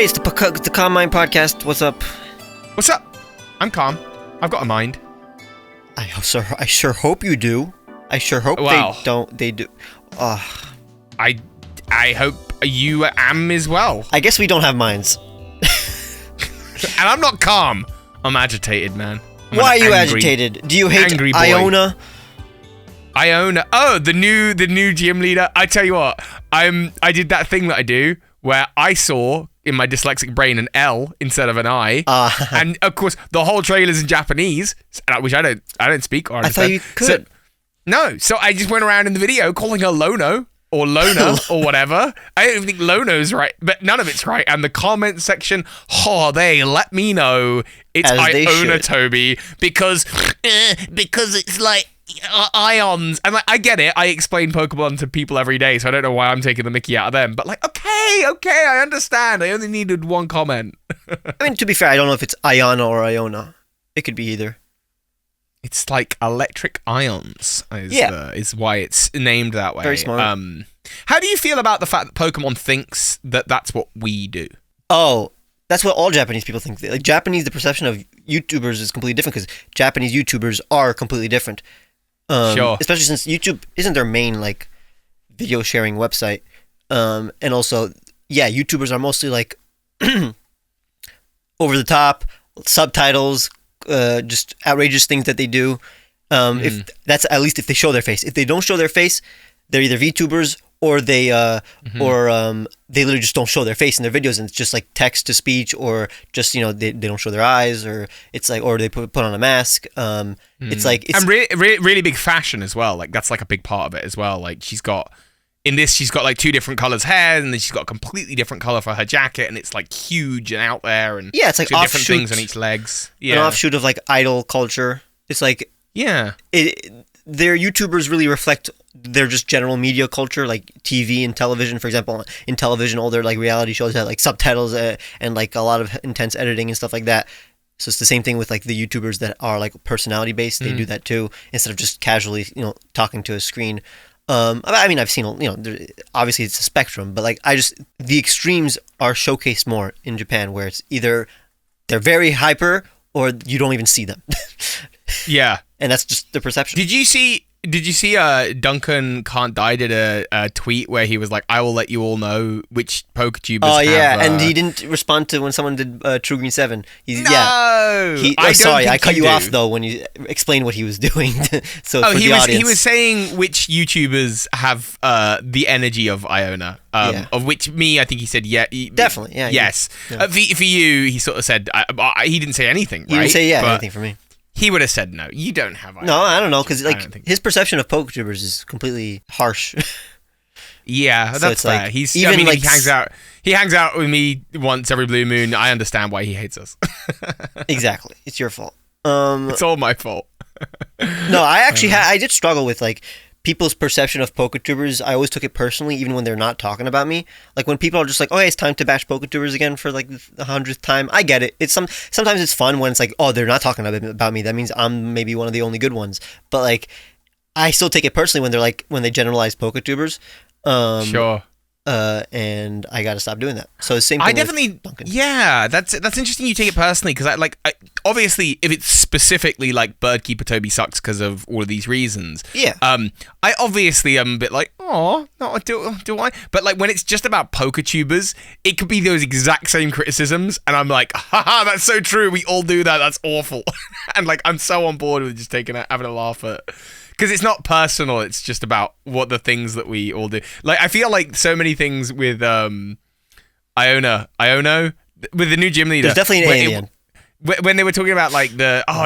Hey, it's the Calm Mind Podcast. What's up? What's up? I'm calm. I've got a mind. I sure hope you do. I sure hope they do. I hope you am as well. I guess we don't have minds. And I'm not calm. I'm agitated, man. Why are you agitated? Do you hate Iona? Iona. Oh, the new gym leader. I tell you what. I did that thing that I do where I saw in my dyslexic brain an L instead of an I, and of course the whole trailer's in Japanese, which I don't speak or understand. I thought you could. So I just went around in the video calling her Lono or Lona or whatever. I don't even think Lono's right, but none of it's right. And the comment section, they let me know it's Iona Toby because it's like ions. And like, I get it. I explain Pokemon to people every day, so I don't know why I'm taking the mickey out of them. But like, okay, I understand. I only needed one comment. I mean, to be fair, I don't know if it's Iona or Iona. It could be either. It's like electric ions is why it's named that way. Very smart. How do you feel about the fact that Pokemon thinks that that's what we do? Oh, that's what all Japanese people think. Like Japanese, the perception of YouTubers is completely different because Japanese YouTubers are completely different. Sure. Especially since YouTube isn't their main like video sharing website. And also, YouTubers are mostly like over the top, subtitles, just outrageous things that they do. If that's at least if they show their face. If they don't show their face, they're either VTubers or they they literally just don't show their face in their videos, and it's just like text to speech, or just they don't show their eyes, or it's like, or they put on a mask. It's like and really big fashion as well. Like that's like a big part of it as well. Like she's got like two different colors hair, and then she's got a completely different color for her jacket, and it's like huge and out there, and it's like different things on each legs. An offshoot of like idol culture. It's like their YouTubers really reflect their just general media culture, like TV and television. For example, in television, all their like reality shows have like subtitles and like a lot of intense editing and stuff like that. So it's the same thing with like the YouTubers that are like personality based. They do that too, instead of just casually talking to a screen. I mean, I've seen, obviously it's a spectrum, but like the extremes are showcased more in Japan, where it's either they're very hyper or you don't even see them. Yeah. And that's just the perception. Did you see Duncan Can't Die did a tweet where he was like, I will let you all know which Poketubers have... and he didn't respond to when someone did True Green 7. Sorry, I cut you off though when you explained what he was doing. He was saying which YouTubers have the energy of Iona. Of which I think he said definitely, yeah. Yes. Yeah. For you, he sort of said, he didn't say anything, right? He didn't say anything for me. He would have said no. You don't have Iona. No, I don't know, because like his perception of Poketubers is completely harsh. Yeah, that's fair. Like, He hangs out with me once every blue moon. I understand why he hates us. Exactly, it's your fault. It's all my fault. No, I actually I did struggle with like people's perception of Poketubers. I always took it personally, even when they're not talking about me. Like when people are just like, "Oh, hey, it's time to bash Poketubers again for like the 100th time." I get it. It's sometimes it's fun when it's like, "Oh, they're not talking about me. That means I'm maybe one of the only good ones." But like, I still take it personally when they generalize Poketubers. Sure. And I got to stop doing that. So the same thing. I definitely, with Duncan. Yeah, that's interesting. You take it personally because I obviously if it's specifically like Birdkeepertoby sucks because of all of these reasons. Yeah. I obviously am a bit like, oh, no, do I? But like when it's just about Poketubers, it could be those exact same criticisms, and I'm like, haha, that's so true. We all do that. That's awful. And like I'm so on board with just having a laugh at. Because it's not personal, it's just about what the things that we all do. Like, I feel like so many things with Iono, with the new gym leader. There's definitely an A in the end. When they were talking about like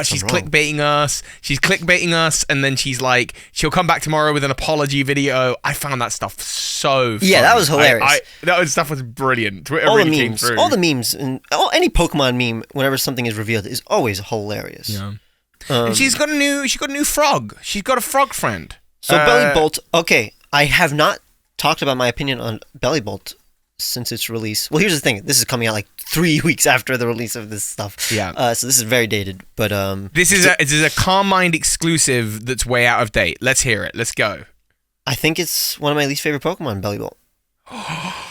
she's clickbaiting us, and then she's like, she'll come back tomorrow with an apology video. I found that stuff so funny. Yeah, that was hilarious. That stuff was brilliant. Twitter all really the came memes, through. all the memes, and any Pokemon meme, whenever something is revealed, is always hilarious. Yeah. And she's got a new frog. She's got a frog friend. So Bellibolt. Okay, I have not talked about my opinion on Bellibolt since its release. Well, here's the thing. This is coming out like 3 weeks after the release of this stuff. Yeah. So this is very dated. But this is a Calm Mind exclusive that's way out of date. Let's hear it. Let's go. I think it's one of my least favorite Pokemon, Bellibolt.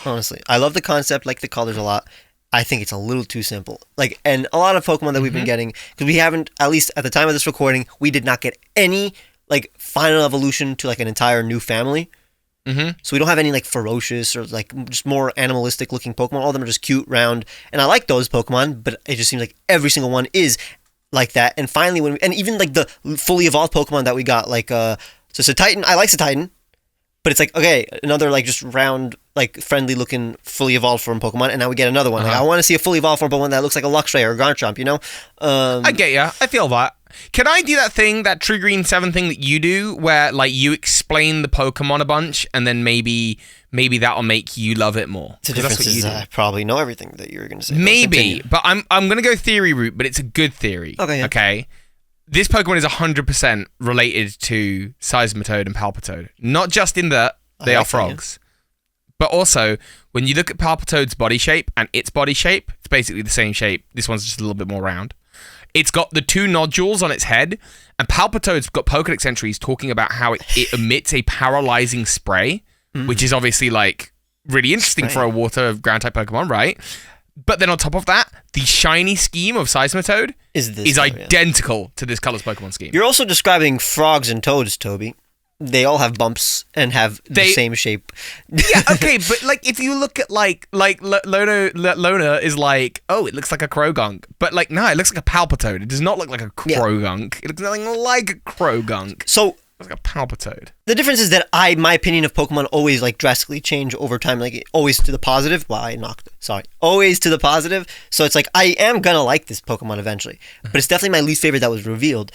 Honestly, I love the concept, like the colors a lot. I think it's a little too simple. Like, and a lot of Pokemon that we've been getting, because we haven't, at least at the time of this recording, we did not get any like final evolution to like an entire new family. So we don't have any like ferocious or like just more animalistic looking Pokemon. All of them are just cute, round, and I like those Pokemon, but it just seems like every single one is like that. And finally, and even like the fully evolved Pokemon that we got, like so Titan, I like Titan, but it's like, okay, another like just round, like friendly looking fully evolved form Pokemon, and now we get another one. Like, I want to see a fully evolved form Pokemon that looks like a Luxray or a Garchomp, you know? I get ya. I feel that. Can I do that thing, that True Green 7 thing that you do, where like you explain the Pokemon a bunch, and then maybe that'll make you love it more? The difference is I probably know everything that you're going to say. Maybe, but I'm going to go theory route, but it's a good theory. Okay. Yeah. Okay. This Pokemon is 100% related to Seismitoad and Palpitoad. Not just in that they are frogs, but also when you look at Palpitoad's body shape and its body shape, it's basically the same shape. This one's just a little bit more round. It's got the 2 nodules on its head, and Palpitoad's got Pokedex entries talking about how it emits a paralyzing spray, which is obviously like really interesting for a water ground type Pokemon, right? But then on top of that, the shiny scheme of Seismitoad is identical to this color's Pokemon scheme. You're also describing frogs and toads, Toby. They all have bumps and have the same shape. Yeah, okay, but like if you look at like Lona is like, oh, it looks like a Krogunk, but like no, it looks like a Palpitoad. It does not look like a Krogunk. It looks nothing like a Krogunk. So it looks like a Palpitoad. The difference is that my opinion of Pokemon always like drastically change over time, like always to the positive. Well, always to the positive. So it's like I am gonna like this Pokemon eventually, but it's definitely my least favorite that was revealed.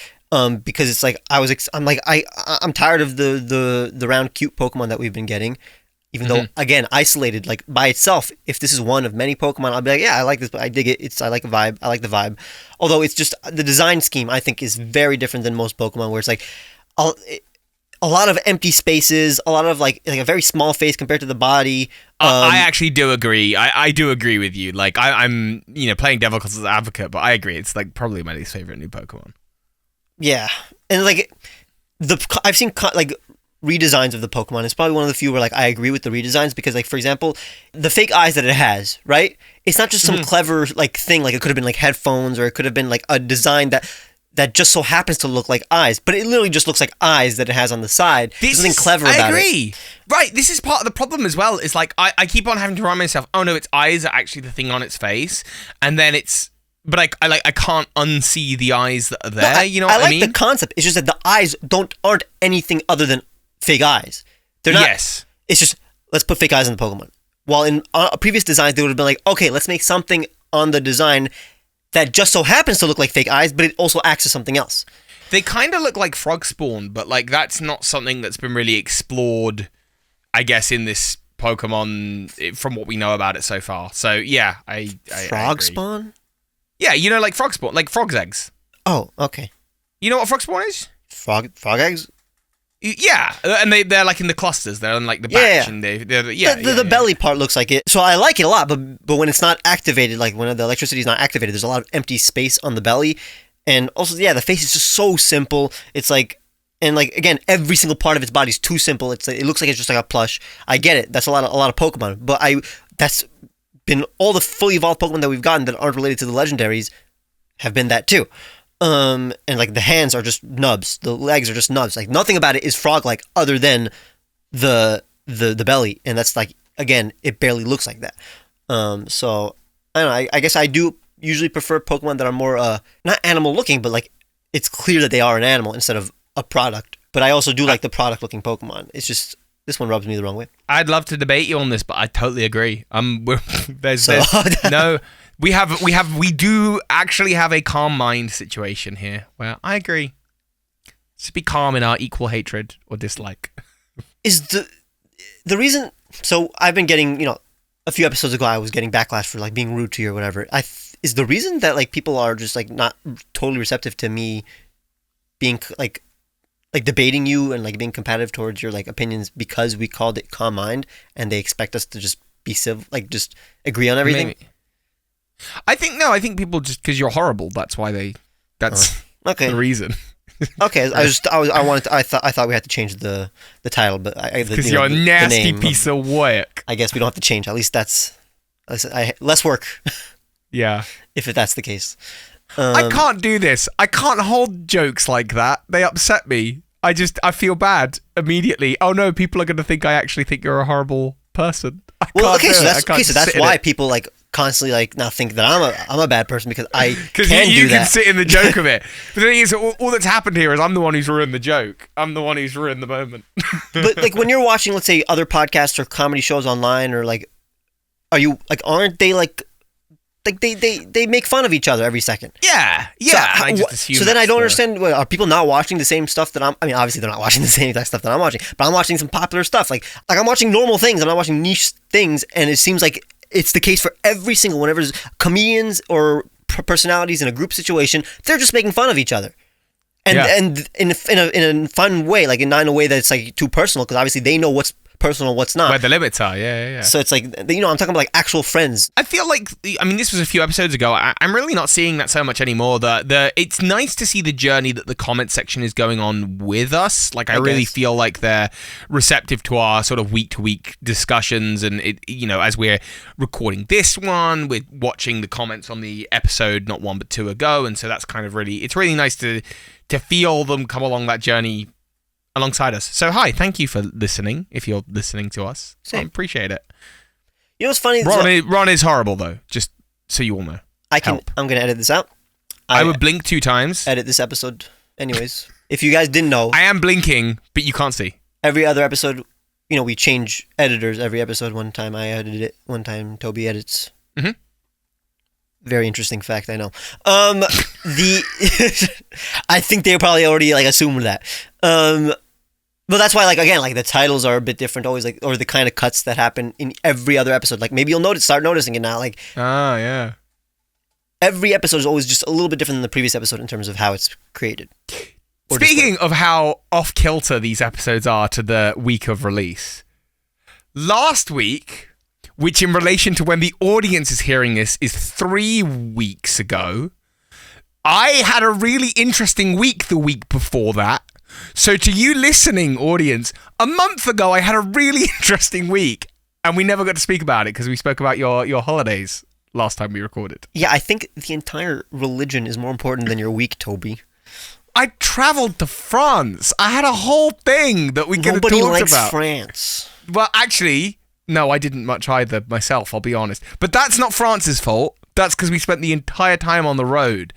Because it's like I'm tired of the round cute Pokemon that we've been getting, even though again isolated like by itself. If this is one of many Pokemon, I'll be like, yeah, I like this, but I dig it. I like the vibe. I like the vibe. Although it's just the design scheme I think is very different than most Pokemon, where it's like a lot of empty spaces, a lot of like a very small face compared to the body. I actually do agree. I do agree with you. Like I'm playing devil's advocate, but I agree. It's like probably my least favorite new Pokemon. Yeah, and like I've seen like redesigns of the Pokemon. It's probably one of the few where like I agree with the redesigns, because like for example, the fake eyes that it has, right? It's not just some clever like thing. Like it could have been like headphones, or it could have been like a design that just so happens to look like eyes, but it literally just looks like eyes that it has on the side. There's something clever about it. I agree. Right, this is part of the problem as well. Is like I keep on having to remind myself, oh no, its eyes are actually the thing on its face, and then it's. But I can't unsee the eyes that are there. No, you know what I mean? I like the concept. It's just that the eyes aren't anything other than fake eyes. They're not. Yes. It's just let's put fake eyes on the Pokemon. While in previous designs they would have been like, okay, let's make something on the design that just so happens to look like fake eyes, but it also acts as something else. They kind of look like frog spawn, but like that's not something that's been really explored, I guess, in this Pokemon from what we know about it so far. So yeah, I frog spawn. Yeah, like frog spawn, like frog's eggs. Oh, okay. You know what frog spawn is? Frog eggs? Yeah, and they're like in the clusters. They're in like the batch. Yeah. And the belly part looks like it. So I like it a lot, but when it's not activated, like when the electricity is not activated, there's a lot of empty space on the belly. And also, yeah, the face is just so simple. It's like, and like, again, every single part of its body is too simple. It looks like it's just like a plush. I get it. That's a lot of Pokemon. But that's been all the fully evolved Pokemon that we've gotten that aren't related to the legendaries have been that too. And like the hands are just nubs, the legs are just nubs. Like nothing about it is frog-like other than the belly, and that's like, again, it barely looks like that. So I don't know. I guess I do usually prefer Pokemon that are more not animal looking, but like it's clear that they are an animal instead of a product. But I also do like the product looking Pokemon. It's just this one rubs me the wrong way. I'd love to debate you on this, but I totally agree. We do actually have a calm mind situation here, where I agree. Just be calm in our equal hatred or dislike. Is the reason? So I've been getting, a few episodes ago I was getting backlash for like being rude to you or whatever. Is the reason that like people are just like not totally receptive to me being like debating you and like being competitive towards your like opinions because we called it calm mind and they expect us to just be civil, like just agree on everything? Maybe. I think people just because you're horrible. That's why that's the reason. Okay, I thought we had to change the title, but because you're a nasty piece of work. I guess we don't have to change. At least that's less work. Yeah. If that's the case. I can't do this. I can't hold jokes like that. They upset me. I feel bad immediately. Oh no, people are going to think I actually think you're a horrible person. So that's why people like constantly like now think that I'm a bad person because I can do that. You can sit in the joke of it. But the thing is, all that's happened here is I'm the one who's ruined the joke. I'm the one who's ruined the moment. But like when you're watching, let's say, other podcasts or comedy shows online, or like, aren't they like they make fun of each other every second? Yeah. So then I don't understand. Are people not watching the same stuff that I mean, obviously they're not watching the same exact stuff that I'm watching, but I'm watching some popular stuff. Like I'm watching normal things. I'm not watching niche things, and it seems like it's the case for every single. Whenever there's comedians or personalities in a group situation, they're just making fun of each other, and in a fun way, like not in a way that's like too personal, because obviously they know what's personal, what's not. Where the limits are, yeah. So it's like, I'm talking about like actual friends. I feel like, this was a few episodes ago. I'm really not seeing that so much anymore. It's nice to see the journey that the comment section is going on with us. Like, I really feel like they're receptive to our sort of week-to-week discussions, and as we're recording this one, we're watching the comments on the episode not one but two ago, and so that's kind of it's really nice to feel them come along that journey alongside us. So hi, thank you for listening. If you're listening to us, I appreciate it. You know what's funny? Ron is horrible though. Just so you all know. I'm gonna edit this out. I would blink 2 times. Edit this episode, anyways. If you guys didn't know, I am blinking, but you can't see. Every other episode, we change editors every episode. One time I edited it. One time Toby edits. Mm-hmm. Very interesting fact, I know. I think they probably already like assumed that. But that's why, like, again, like the titles are a bit different always, like, or the kind of cuts that happen in every other episode. Like maybe you'll start noticing it now. Like, yeah. Every episode is always just a little bit different than the previous episode in terms of how it's created. Speaking of how off kilter these episodes are to the week of release, last week, which in relation to when the audience is hearing this is 3 weeks ago, I had a really interesting week the week before that. So to you listening, audience, a month ago I had a really interesting week, and we never got to speak about it because we spoke about your holidays last time we recorded. Yeah, I think the entire religion is more important than your week, Toby. I traveled to France. I had a whole thing that we could have talked about. Nobody likes France. Well, actually, no, I didn't much either myself, I'll be honest. But that's not France's fault. That's because we spent the entire time on the road.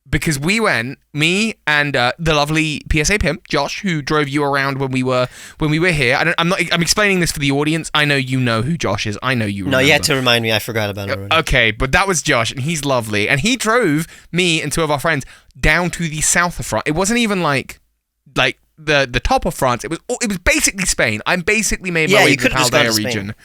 Because we went, me and the lovely PSA pimp, Josh, who drove you around when we were here. I'm explaining this for the audience. I know you know who Josh is. I know you remember. No, you had to remind me. I forgot about it already. Okay, but that was Josh, and he's lovely. And he drove me and 2 of our friends down to the south of France. It wasn't even like the top of France. It was basically Spain. I basically made my way to the Paldea region.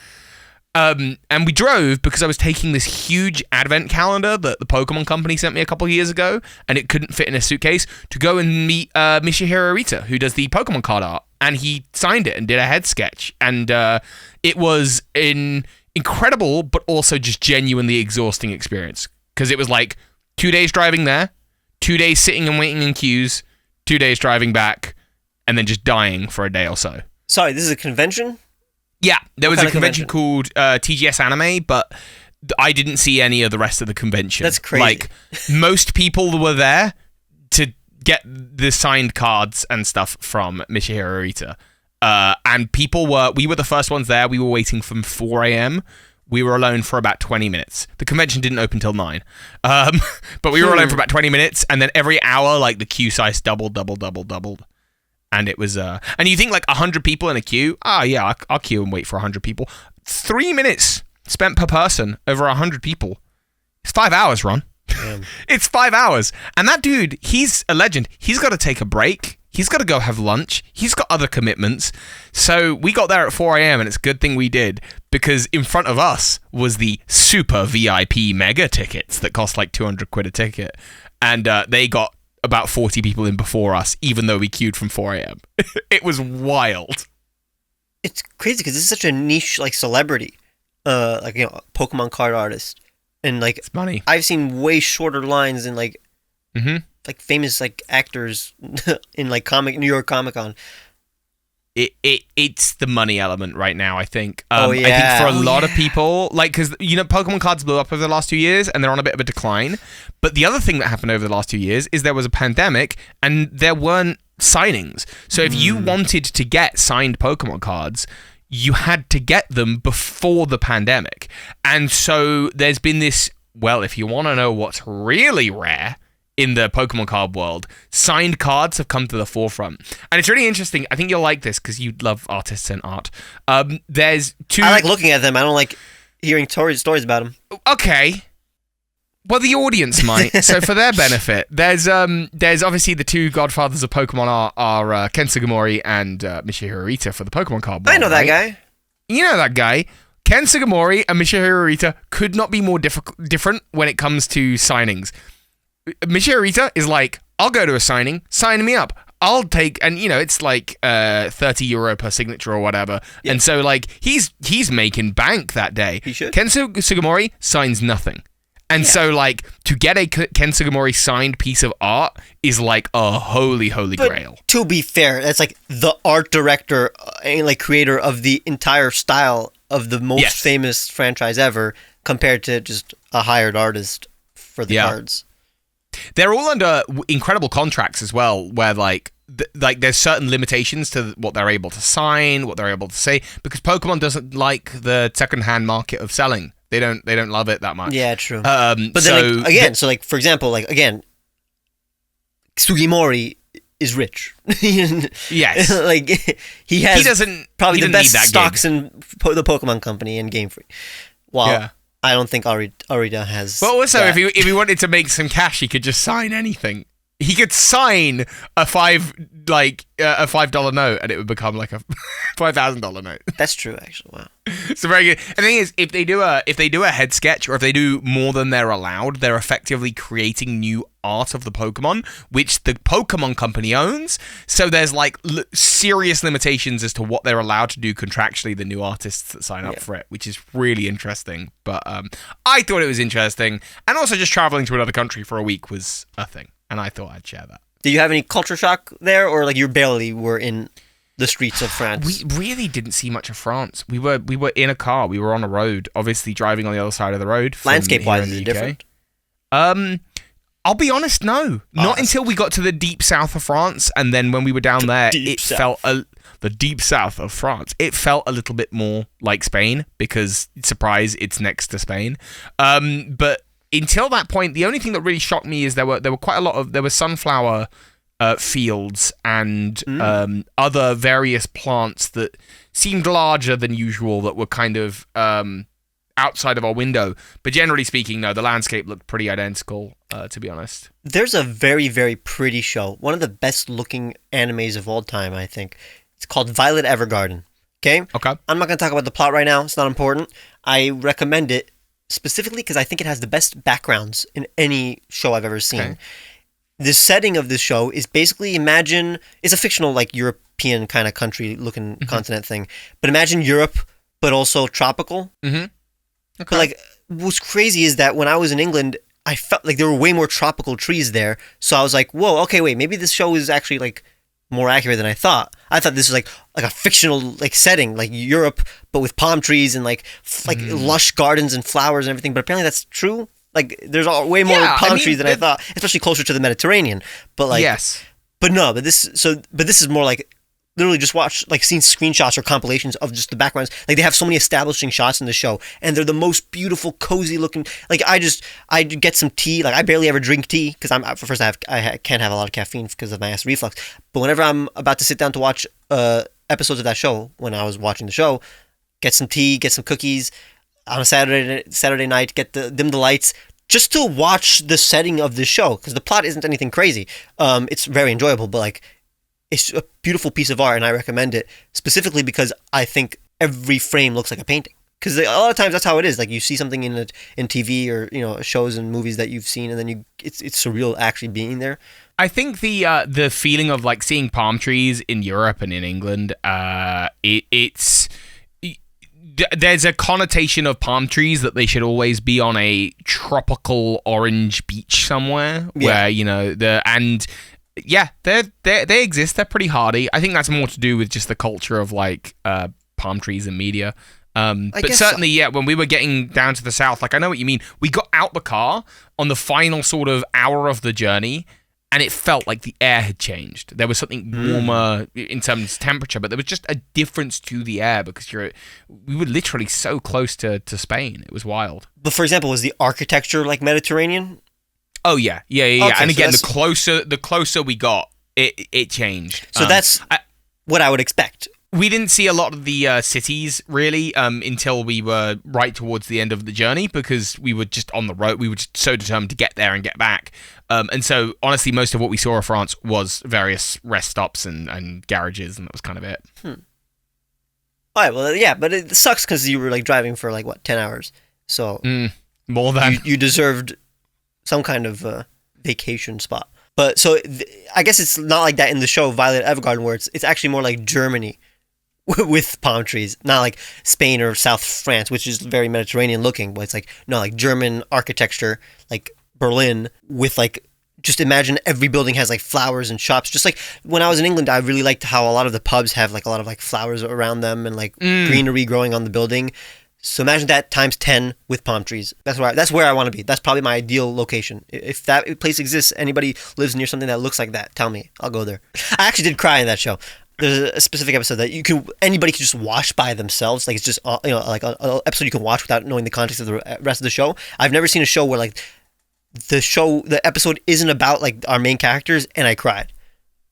And we drove because I was taking this huge advent calendar that the Pokemon company sent me a couple of years ago, and it couldn't fit in a suitcase, to go and meet Michihiro Arita, who does the Pokemon card art, and he signed it and did a head sketch, and it was an incredible but also just genuinely exhausting experience, because it was like 2 days driving there, 2 days sitting and waiting in queues, 2 days driving back, and then just dying for a day or so. Sorry, this is a convention? Yeah, there was a convention called TGS Anime, but I didn't see any of the rest of the convention. That's crazy. Like, most people were there to get the signed cards and stuff from Michihiro Arita. And we were the first ones there. We were waiting from 4 a.m. We were alone for about 20 minutes. The convention didn't open till 9. But we were alone for about 20 minutes, and then every hour, like, the queue size doubled. And it was, and you think like 100 people in a queue? Yeah, I'll queue and wait for 100 people. 3 minutes spent per person over 100 people. It's 5 hours, Ron. It's 5 hours. And that dude, he's a legend. He's got to take a break. He's got to go have lunch. He's got other commitments. So we got there at 4 a.m. and it's a good thing we did, because in front of us was the super VIP mega tickets that cost like 200 quid a ticket. And they got about 40 people in before us, even though we queued from 4 a.m. It was wild. It's crazy because this is such a niche, like, celebrity, Pokemon card artist, and like, it's money. I've seen way shorter lines than like, mm-hmm. like famous like actors in like New York Comic Con. it's the money element right now, I think. I think for a lot of people, like, because, Pokemon cards blew up over the last 2 years and they're on a bit of a decline. But the other thing that happened over the last 2 years is there was a pandemic and there weren't signings. So if you wanted to get signed Pokemon cards, you had to get them before the pandemic. And so there's been this, well, if you want to know what's really rare in the Pokemon card world, signed cards have come to the forefront. And it's really interesting. I think you'll like this because you love artists and art. There's two... I like looking at them. I don't like hearing stories about them. Okay. Well, the audience might. So for their benefit, there's obviously the two godfathers of Pokemon are Ken Sugimori and Michiru Ita for the Pokemon card world. I know that guy. You know that guy. Ken Sugimori and Michiru Ita could not be more different when it comes to signings. Michiru Ita is like, I'll go to a sign me up. I'll take, and it's like €30 per signature or whatever. Yeah. And so like he's making bank that day. He should. Ken Sugimori signs nothing. And so like to get a Ken Sugimori signed piece of art is like a holy grail. To be fair, that's like the art director and like creator of the entire style of the most famous franchise ever compared to just a hired artist for the cards. They're all under incredible contracts as well, where like there's certain limitations to what they're able to sign, what they're able to say, because Pokemon doesn't like the secondhand market of selling. They don't love it that much. Yeah, true. But then again, so like for example, like again, Sugimori is rich. Yes, like he doesn't probably the best stocks in the Pokemon Company and Game Freak. Wow. I don't think Arita has. Well, also, if he wanted to make some cash, he could just sign anything. He could sign a $5 note, and it would become like a $5,000 note. That's true, actually. Wow. It's very good. And the thing is, if they do a head sketch, or if they do more than they're allowed, they're effectively creating new art of the Pokemon, which the Pokemon Company owns. So there's like serious limitations as to what they're allowed to do contractually. The new artists that sign up for it, which is really interesting. But I thought it was interesting, and also just traveling to another country for a week was a thing. And I thought I'd share that. Did you have any culture shock there, or like you barely were in the streets of France? We really didn't see much of France. We were in a car. We were on a road, obviously driving on the other side of the road. Landscape-wise, is it different? I'll be honest, no. Not until we got to the deep south of France, and then when we were down there, the deep south of France. It felt a little bit more like Spain because, surprise, it's next to Spain. But until that point, the only thing that really shocked me is there were quite a lot of sunflower fields and other various plants that seemed larger than usual that were kind of outside of our window. But generally speaking, no, the landscape looked pretty identical, to be honest. There's a very, very pretty show. One of the best looking animes of all time, I think. It's called Violet Evergarden. Okay? I'm not going to talk about the plot right now. It's not important. I recommend it specifically because I think it has the best backgrounds in any show I've ever seen. Okay. The setting of this show is basically it's a fictional like European kind of country looking continent thing, but imagine Europe, but also tropical. Mm-hmm. Okay. But like what's crazy is that when I was in England, I felt like there were way more tropical trees there. So I was like, whoa, okay, wait, maybe this show is actually like more accurate than I thought. I thought this was like a fictional like setting, like Europe, but with palm trees and like lush gardens and flowers and everything. But apparently that's true. Like there's way more palm trees than I thought, especially closer to the Mediterranean. But like, but this is more like literally just seen screenshots or compilations of just the backgrounds. Like they have so many establishing shots in the show, and they're the most beautiful, cozy looking. Like I get some tea. Like I barely ever drink tea because I can't have a lot of caffeine because of my acid reflux. But whenever I'm about to sit down to watch episodes of that show, when I was watching the show, get some tea, get some cookies on a Saturday night, dim the lights. Just to watch the setting of the show, because the plot isn't anything crazy. It's very enjoyable, but like, it's a beautiful piece of art, and I recommend it specifically because I think every frame looks like a painting. Because a lot of times that's how it is. Like you see something in TV or shows and movies that you've seen, and then it's surreal actually being there. I think the feeling of like seeing palm trees in Europe and in England, there's a connotation of palm trees that they should always be on a tropical orange beach somewhere where yeah, they exist. They're pretty hardy. I think that's more to do with just the culture of like palm trees and media. But certainly, yeah, when we were getting down to the south, like I know what you mean. We got out the car on the final sort of hour of the journey, and it felt like the air had changed. There was something warmer in terms of temperature, but there was just a difference to the air because we were literally so close to Spain. It was wild. But for example, was the architecture like Mediterranean? Oh yeah. Okay, and again, the closer we got, it changed. So that's what I would expect. We didn't see a lot of the cities, really, until we were right towards the end of the journey because we were just on the road. We were just so determined to get there and get back. And so, honestly, most of what we saw of France was various rest stops and garages, and that was kind of it. All right, well, yeah, but it sucks because you were, like, driving for, 10 hours. So, more than... You deserved some kind of vacation spot. But, so, I guess it's not like that in the show, Violet Evergarden, where it's actually more like Germany. With palm trees, not like Spain or South France, which is very Mediterranean looking, but it's like, no, like German architecture, like Berlin, with like, just imagine every building has like flowers and shops. Just like when I was in England, I really liked how a lot of the pubs have like a lot of like flowers around them and like greenery growing on the building. So imagine that times 10 with palm trees. That's where I want to be. That's probably my ideal location. If that place exists, anybody lives near something that looks like that, tell me. I'll go there. I actually did cry in that show. There's a specific episode that anybody can just watch by themselves. Like it's just like an episode you can watch without knowing the context of the rest of the show. I've never seen a show where like the episode isn't about like our main characters and I cried.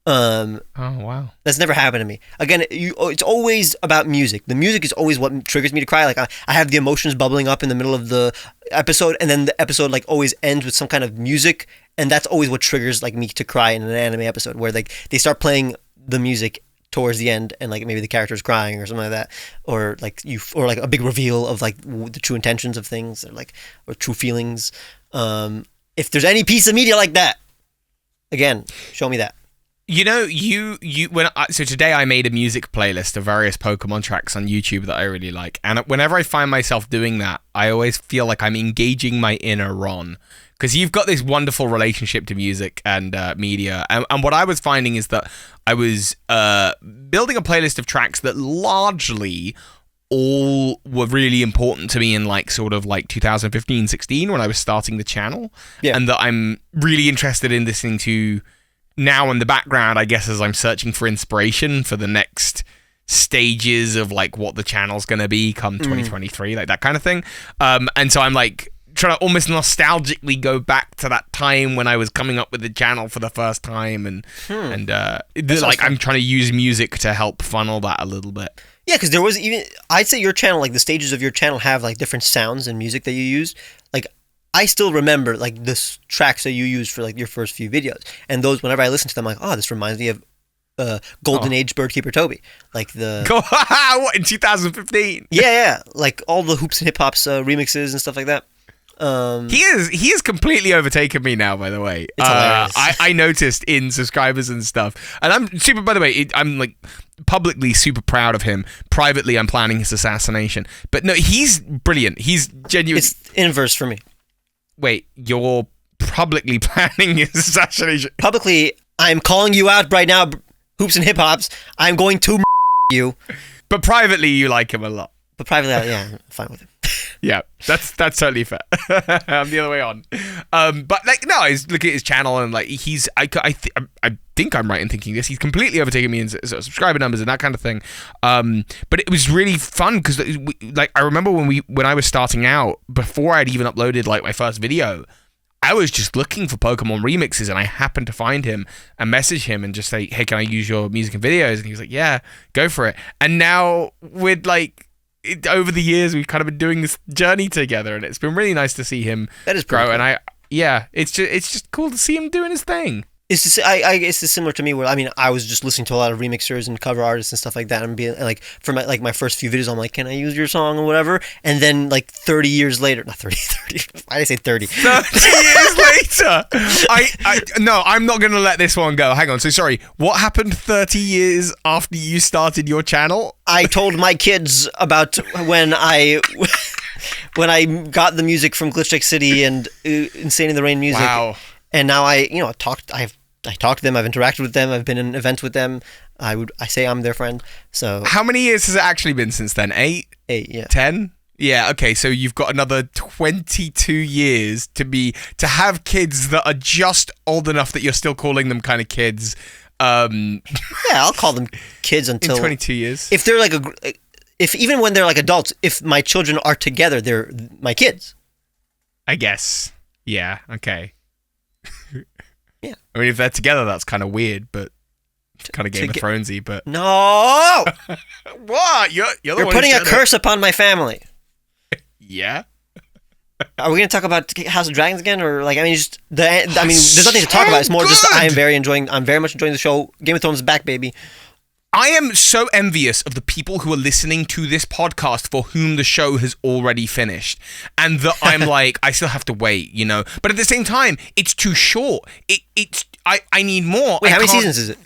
Oh wow, that's never happened to me. Again, it's always about music. The music is always what triggers me to cry. Like I have the emotions bubbling up in the middle of the episode, and then the episode like always ends with some kind of music, and that's always what triggers like me to cry in an anime episode, where like they start playing the music towards the end and like maybe the character's crying or something like that, or like a big reveal of like the true intentions of things or true feelings. If there's any piece of media like that, again, show me that. You know, so today I made a music playlist of various Pokemon tracks on YouTube that I really like, and whenever I find myself doing that, I always feel like I'm engaging my inner Ron. Because you've got this wonderful relationship to music and media. And what I was finding is that I was building a playlist of tracks that largely all were really important to me in like sort of like 2015, 16 when I was starting the channel. Yeah. And that I'm really interested in listening to now in the background, I guess, as I'm searching for inspiration for the next stages of like what the channel's going to be come 2023, like that kind of thing. And so I'm like... trying to almost nostalgically go back to that time when I was coming up with the channel for the first time, and like I'm trying to use music to help funnel that a little bit. Yeah, because there was I'd say your channel, like the stages of your channel have like different sounds and music that you use. Like I still remember like the tracks that you used for like your first few videos, and those whenever I listen to them, I'm like, oh, this reminds me of Golden Age Birdkeepertoby, like the what in 2015? Yeah, like all the Hoops and Hip Hop's remixes and stuff like that. He is completely overtaken me now, by the way. It's hilarious. I noticed in subscribers and stuff, and I'm super, by the way, I'm like publicly super proud of him. Privately, I'm planning his assassination, but no, he's brilliant. He's genuine. It's inverse for me. Wait, you're publicly planning his assassination? Publicly, I'm calling you out right now, Hoops and Hip Hops. I'm going to you. But privately, you like him a lot. But privately, yeah, I'm fine with him. Yeah, that's totally fair. I'm the other way on. But like, no, I look at his channel and like I think I'm right in thinking this. He's completely overtaken me in subscriber numbers and that kind of thing. But it was really fun because like I remember when I was starting out, before I'd even uploaded like my first video, I was just looking for Pokemon remixes, and I happened to find him and message him and just say, hey, can I use your music and videos? And he was like, yeah, go for it. And now with like, over the years, we've kind of been doing this journey together, and it's been really nice to see him grow. Cool. And it's just cool to see him doing his thing. It's just, I guess it's similar to me where, I mean, I was just listening to a lot of remixers and cover artists and stuff like that, and being like, for my first few videos, I'm like, can I use your song or whatever? And then like 30 years later, not 30, why did I say 30? 30 years later! No, I'm not going to let this one go. Hang on, so sorry, what happened 30 years after you started your channel? I told my kids about when I got the music from Glitch Tech City and Insane in the Rain music. Wow. And now I've I talk to them. I've interacted with them. I've been in events with them. I say I'm their friend. So how many years has it actually been since then? 8? 8, yeah. 10? Yeah, okay, so you've got another 22 years to have kids that are just old enough that you're still calling them kind of kids. Yeah, I'll call them kids until... In 22 years. If they're even when they're like adults, if my children are together, they're my kids. I guess. Yeah, okay. Yeah. I mean, if they're together, that's kind of weird, but... kind of Game of Thronesy, but... No! What? You're putting a curse upon my family. Yeah. Are we going to talk about House of Dragons again, or there's nothing to talk about. It's more just I'm very much enjoying the show. Game of Thrones is back, baby. I am so envious of the people who are listening to this podcast for whom the show has already finished, and that I'm like, I still have to wait, But at the same time, it's too short. I need more. Wait, how many seasons is it?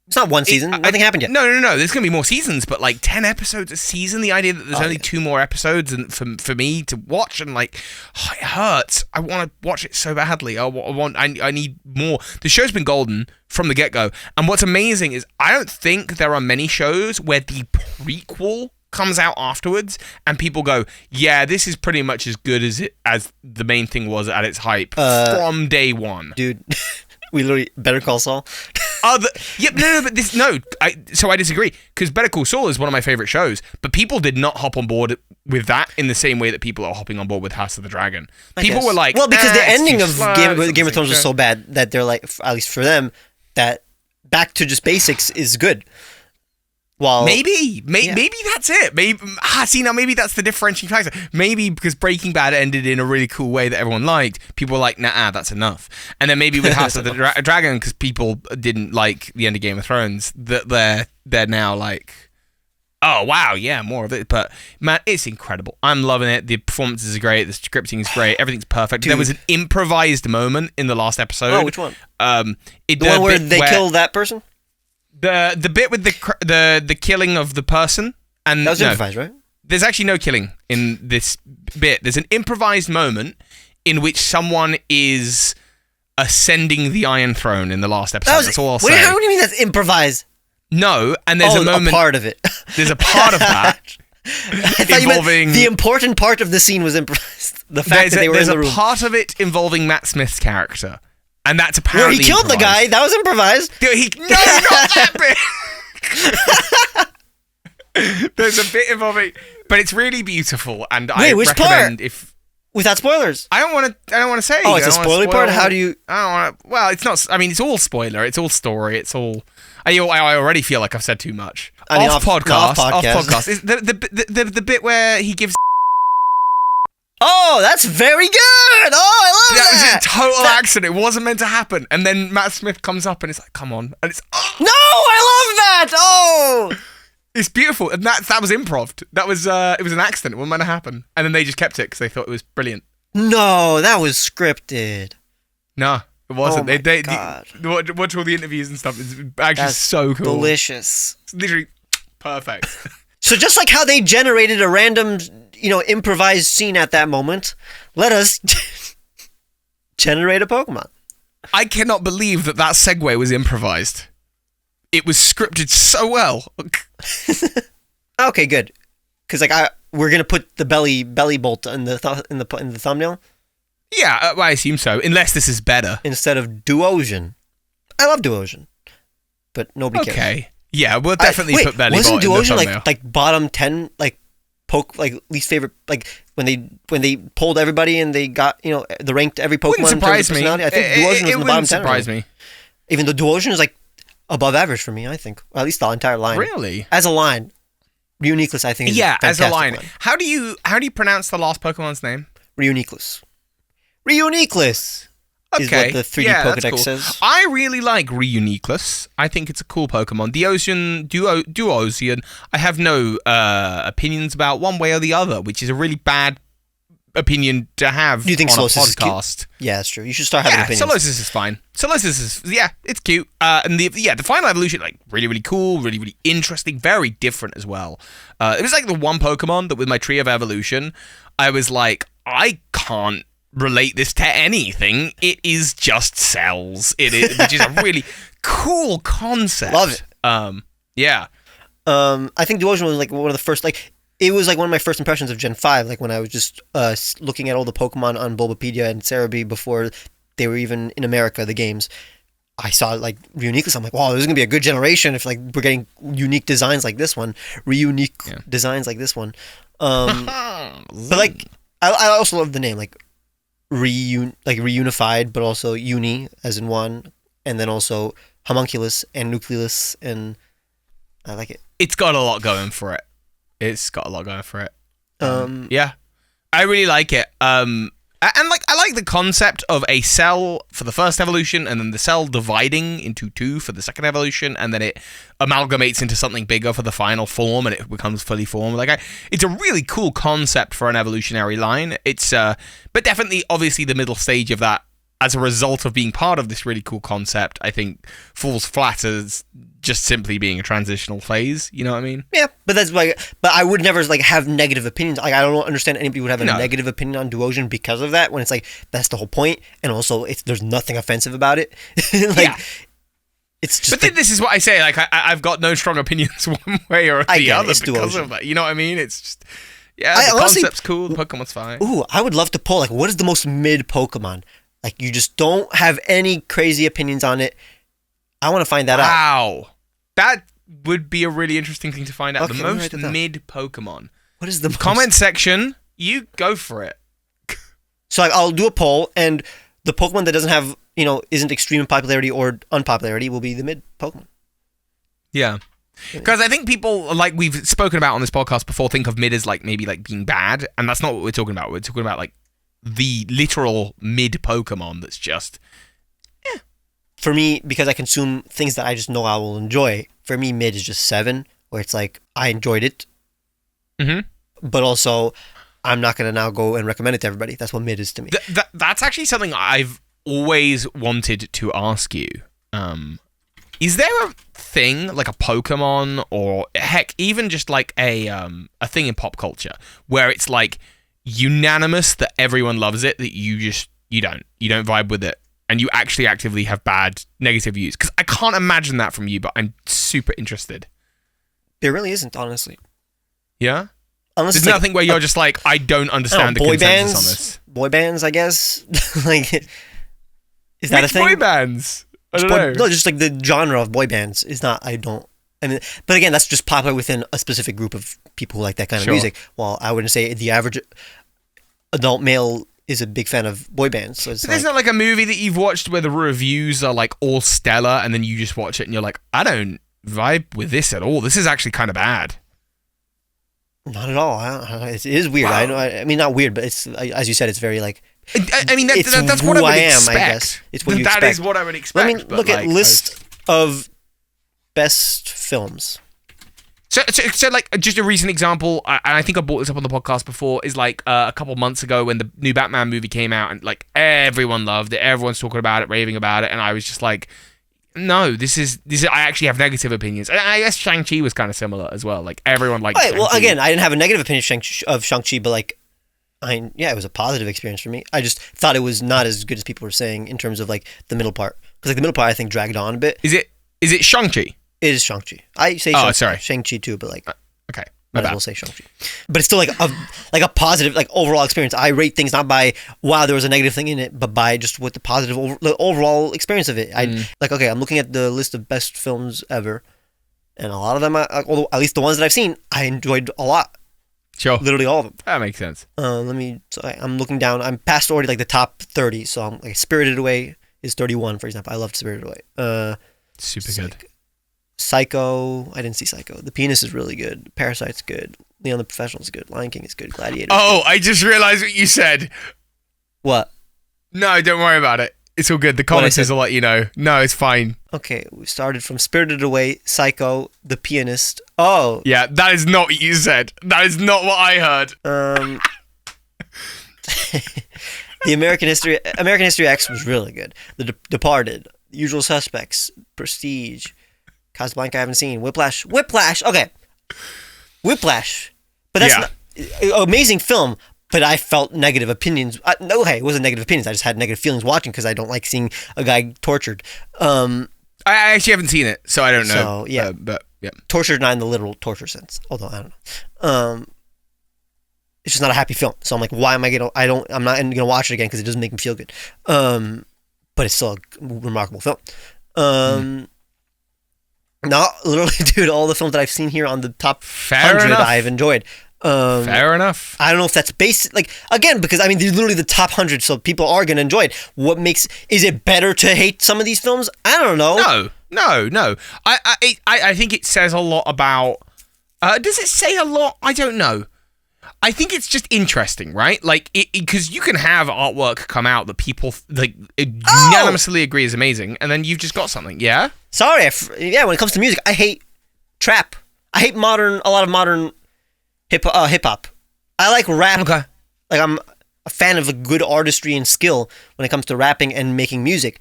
It's not one season. Nothing happened yet. No. There's going to be more seasons, but 10 episodes a season. The idea that there's only 2 more episodes and for me to watch, and it hurts. I want to watch it so badly. I need more. The show's been golden from the get-go. And what's amazing is I don't think there are many shows where the prequel comes out afterwards and people go, yeah, this is pretty much as good as the main thing was at its hype from day one. Dude, we literally Better Call Saul. So I disagree, because Better Call Saul is one of my favorite shows, but people did not hop on board with that in the same way that people are hopping on board with House of the Dragon. People were like, well, because the ending of Game of Thrones was so bad that they're like, at least for them, that back to just basics is good. Well, maybe that's it. Maybe that's the differentiating factor. Maybe because Breaking Bad ended in a really cool way that everyone liked, people were like, nah, that's enough. And then maybe with House of the Dragon, because people didn't like the end of Game of Thrones, that they're now like, oh wow, yeah, more of it. But man, it's incredible. I'm loving it. The performances are great. The scripting is great. Everything's perfect. Dude. There was an improvised moment in the last episode. Oh, which one? The one where they kill that person. The bit with the killing of the person, and that was improvised, right? There's actually no killing in this bit. There's an improvised moment in which someone is ascending the Iron Throne in the last episode. That's all I'll say. What do you mean that's improvised? No, and there's a moment. A part of it. There's a part of that. I thought you meant the important part of the scene was improvised. The fact that they were in the room. There's a part of it involving Matt Smith's character. And that's apparently he killed improvised. The guy. That was improvised. No, not that bit. There's a bit involving, but it's really beautiful. And I recommend part? Without spoilers. I don't want to say. Oh, it's a spoiler part. How do you? I don't want to. Well, it's not. I mean, it's all spoiler. It's all story. It's all. I already feel like I've said too much. Off podcast. Is the bit where he gives. Oh, that's very good! Oh, I love that! That was a total accident. It wasn't meant to happen. And then Matt Smith comes up and it's like, come on. And it's... Oh! No, I love that! Oh! It's beautiful. And that was improv. That was... it was an accident. It wasn't meant to happen. And then they just kept it because they thought it was brilliant. No, that was scripted. No, it wasn't. Oh my God. Watch all the interviews and stuff. It's actually so cool. Delicious. It's literally perfect. So just like how they generated a random... improvised scene at that moment, let us generate a Pokemon. I cannot believe that segue was improvised. It was scripted so well. Okay, good. Because we're gonna put the Bellibolt in the thumbnail. Yeah, I assume so. Unless this is better instead of Duosion. I love Duosion, but nobody cares. Okay. Yeah, we'll definitely put Bellibolt wasn't in the Duosion thumbnail. like bottom 10 least favorite, when they polled everybody and they got they ranked every Pokemon. Wouldn't surprise me. I think Duosion was in the bottom 10. Surprise me. Even though Duosion is above average for me, I think, or at least the entire line. Really, as a line, Reuniclus I think is a as a line. line. How do you pronounce the last Pokemon's name? Reuniclus. Reuniclus. Is what the 3D Pokedex cool. says. I really like Reuniclus. I think it's a cool Pokemon. Duosion, I have no opinions about one way or the other, which is a really bad opinion to have. Do you think on Solosis a podcast? Is cute? Yeah, that's true. You should start having opinions. Solosis is fine. Solosis is it's cute. And the final evolution, really, really cool, really, really interesting, very different as well. It was like the one Pokemon that with my tree of evolution, I was like, I can't relate this to anything, it is just cells. It is, which is a really cool concept. Love it. Yeah. I think Duosion was like one of the first, like, it was like one of my first impressions of Gen 5, like when I was just looking at all the Pokemon on Bulbapedia and Cerebi before they were even in America, the games. I saw it like Reuniquely. I'm like, wow, this is gonna be a good generation if like we're getting unique designs like this one, designs like this one. But like, I also love the name, like reunified, but also uni as in one, and then also homunculus and nucleus, and I like it. It's got a lot going for it. Yeah, I really like it. And like, I like the concept of a cell for the first evolution, and then the cell dividing into two for the second evolution, and then it amalgamates into something bigger for the final form, and it becomes fully formed. Like, it's a really cool concept for an evolutionary line. It's, but definitely, obviously, the middle stage of that, as a result of being part of this really cool concept, I think falls flat as just simply being a transitional phase. You know what I mean? Yeah, but that's like, but I would never like have negative opinions. Like, I don't understand anybody would have a negative opinion on Duosion because of that. When it's like that's the whole point, and also there's nothing offensive about it. It's just. But this is what I say. Like, I've got no strong opinions one way or the other because of that. You know what I mean? It's just. Yeah, the concept's cool. The Pokemon's fine. Ooh, I would love to pull like, what is the most mid Pokemon? Like, you just don't have any crazy opinions on it. I want to find that out. Wow. That would be a really interesting thing to find out. Okay, the most mid Pokemon. What is the most? Comment section, you go for it. So I'll do a poll, and the Pokemon that doesn't have, isn't extreme in popularity or unpopularity will be the mid Pokemon. Yeah. Because I think people, like we've spoken about on this podcast before, think of mid as like maybe like being bad, and that's not what we're talking about. We're talking about like the literal mid Pokemon that's just for me, because I consume things that I just know I will enjoy. For me, mid is just 7, where it's like I enjoyed it, but also I'm not gonna now go and recommend it to everybody. That's what mid is to me. That's actually something I've always wanted to ask you. Is there a thing like a Pokemon, or heck, even just like a thing in pop culture where it's like unanimous that everyone loves it, that you don't vibe with it, and you actually actively have bad negative views? Because I can't imagine that from you, but I'm super interested. There really isn't, honestly. Yeah? Unless there's nothing where you're just like, I don't understand the consensus on this. Boy bands, I guess. Like, is that a thing? Boy bands? I don't know. No, just like the genre of boy bands is not, but again, that's just popular within a specific group of people who like that kind of music. Well, I wouldn't say the average adult male is a big fan of boy bands. So there's not like a movie that you've watched where the reviews are like all stellar, and then you just watch it and you're like, I don't vibe with this at all. This is actually kind of bad. Not at all. It is weird. Wow. I know. I mean, not weird, but it's, as you said, it's very like. I mean, that's what I would expect. I guess. It's what you expect. That is what I would expect. Let me look at list of best films. So like, just a recent example, and I think I brought this up on the podcast before, is like a couple months ago when the new Batman movie came out, and like everyone loved it, everyone's talking about it, raving about it, and I was just like, no, this is. I actually have negative opinions. And I guess Shang-Chi was kind of similar as well. Like, everyone liked Shang-Chi. Well, again, I didn't have a negative opinion of Shang-Chi, but like, it was a positive experience for me. I just thought it was not as good as people were saying in terms of like the middle part, because like the middle part I think dragged on a bit. Is it Shang-Chi? It is Shang-Chi. I say Shang-Chi too, but like okay, might as well say Shang-Chi. But it's still like a positive, like overall experience. I rate things not by wow there was a negative thing in it, but by just what the overall experience of it. I'm looking at the list of best films ever, and a lot of them, although at least the ones that I've seen, I enjoyed a lot. Sure. Literally all of them. That makes sense. I'm looking down. I'm past already like the top 30. So I'm like Spirited Away is 31, for example. I loved Spirited Away. Super good. Like, Psycho. I didn't see Psycho. The Pianist is really good. Parasite's good. Leon the Professional is good. Lion King is good. Gladiator. Oh, I just realized what you said. What? No, don't worry about it. It's all good. The comments will let you know. No, it's fine. Okay, we started from Spirited Away, Psycho, The Pianist. Oh. Yeah, that is not what you said. That is not what I heard. The American History X was really good. The Departed, Usual Suspects, Prestige, Casablanca I haven't seen, Whiplash. Okay. Whiplash. But that's not, amazing film, but I felt negative opinions. It wasn't negative opinions. I just had negative feelings watching because I don't like seeing a guy tortured. I actually haven't seen it, so I don't know. So, yeah. But yeah. Tortured, not in the literal torture sense. Although, I don't know. It's just not a happy film. So I'm like, why am I going to... I'm not going to watch it again because it doesn't make me feel good. But it's still a remarkable film. No, literally, dude, all the films that I've seen here on the top 100 I've enjoyed. Fair enough. I don't know if that's basic, like, again, because I mean they're literally the top 100, so people are gonna enjoy it. Is it better to hate some of these films? I don't know. No. I think it says a lot about. Does it say a lot? I don't know. I think it's just interesting, right? Like, because you can have artwork come out that people unanimously agree is amazing, and then you've just got something. Yeah. Sorry. When it comes to music, I hate trap. I hate a lot of modern hip hop. I like rap. Okay. Like, I'm a fan of a good artistry and skill when it comes to rapping and making music.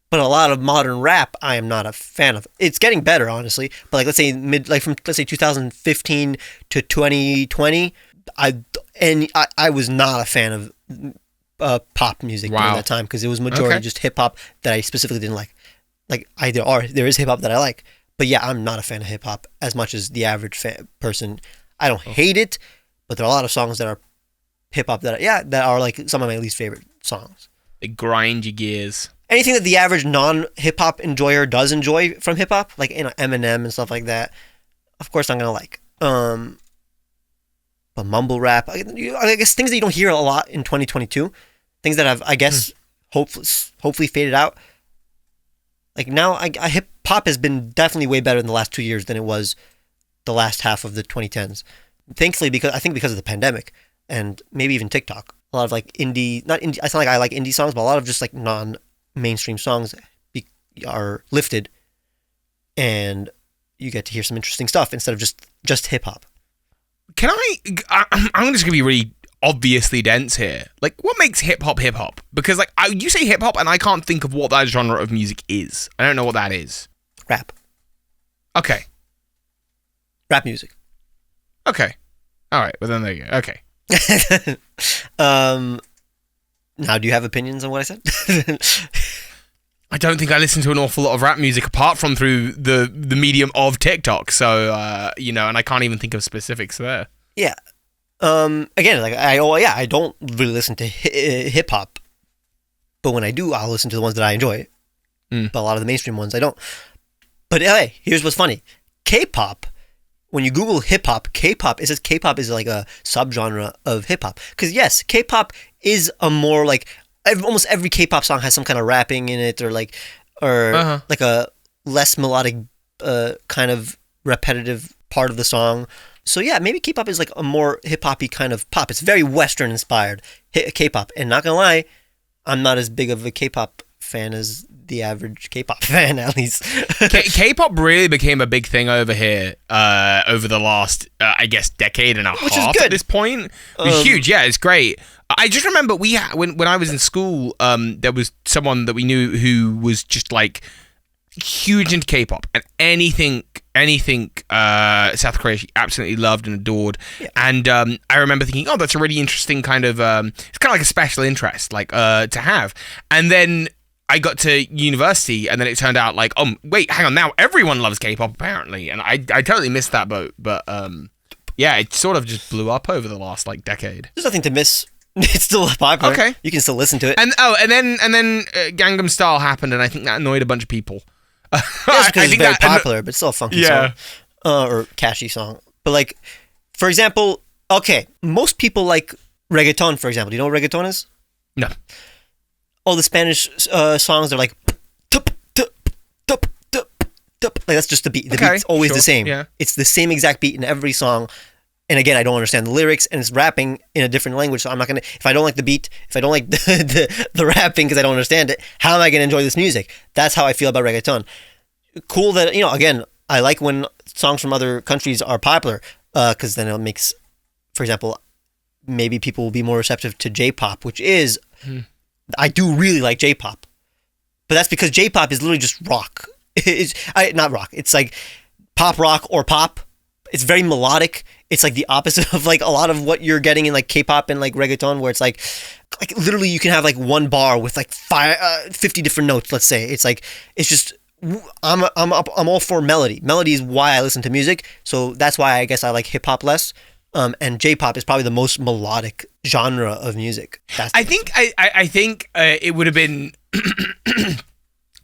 But a lot of modern rap, I am not a fan of. It's getting better, honestly. But like, let's say from 2015 to 2020, I was not a fan of pop music during that time because it was majority just hip hop that I specifically didn't like. Like, there is hip hop that I like, but yeah, I'm not a fan of hip hop as much as the average person. I don't hate it, but there are a lot of songs that are hip hop that are like some of my least favorite songs. They grind your gears. Anything that the average non-hip hop enjoyer does enjoy from hip hop, like Eminem and stuff like that, of course I'm gonna like. But mumble rap, I guess things that you don't hear a lot in 2022, things that have, I guess, hopefully faded out. Like now, hip hop has been definitely way better in the last 2 years than it was the last half of the 2010s. Thankfully, because of the pandemic and maybe even TikTok, a lot of like indie. I sound like I like indie songs, but a lot of just like non-mainstream songs are lifted, and you get to hear some interesting stuff instead of just hip hop. I'm just gonna be really obviously dense here. Like, what makes hip hop? Because like you say hip hop, and I can't think of what that genre of music is. I don't know what that is. Rap. Okay. Rap music. Okay. All right. Well, then there you go. Okay. Now, do you have opinions on what I said? I don't think I listen to an awful lot of rap music apart from through the medium of TikTok. So, and I can't even think of specifics there. Yeah. Again, like I don't really listen to hip hop, but when I do, I'll listen to the ones that I enjoy. But a lot of the mainstream ones I don't. But hey, here's what's funny: K-pop. When you Google hip hop, K-pop, it says K-pop is like a subgenre of hip hop. Because yes, K-pop is a more like almost every K-pop song has some kind of rapping in it, or like a less melodic, kind of repetitive part of the song. So yeah, maybe K-pop is like a more hip-hoppy kind of pop. It's very Western inspired K-pop. And not gonna lie, I'm not as big of a K-pop fan as the average K-pop fan, at least. K-pop really became a big thing over here over the last, I guess, decade and a half. Which is good. At this point. It was huge. Yeah, it's great. I just remember when I was in school, there was someone that we knew who was just like huge into K-pop, and anything South Korea she absolutely loved and adored. Yeah. And I remember thinking, oh, that's a really interesting kind of it's kind of like a special interest like to have. And then I got to university, and then it turned out like, oh wait, hang on, now everyone loves K-pop apparently, and I totally missed that boat. But yeah, it sort of just blew up over the last like decade. There's nothing to miss. It's still popular. Okay, you can still listen to it. And then Gangnam Style happened, and I think that annoyed a bunch of people. Yes, because it's very popular, but still a funky song. Or catchy song. But like, for example, okay, most people like reggaeton, for example. Do you know what reggaeton is? No. All the Spanish songs, they're like, like that's just the beat. The beat's always the same. Yeah. It's the same exact beat in every song. And again, I don't understand the lyrics, and it's rapping in a different language, so I'm not going to... If I don't like the beat, if I don't like the rapping because I don't understand it, how am I going to enjoy this music? That's how I feel about reggaeton. Cool that, again, I like when songs from other countries are popular, because then it makes... For example, maybe people will be more receptive to J-pop, which is... I do really like J-pop. But that's because J-pop is literally just rock. Not rock. It's like pop rock or pop. it's very melodic. It's like the opposite of like a lot of what you're getting in like K-pop and like reggaeton, where it's like literally you can have like one bar with like 50 different notes. Let's say it's just I'm all for melody. Melody is why I listen to music, so that's why I guess I like hip hop less. And J-pop is probably the most melodic genre of music. I think it would have been.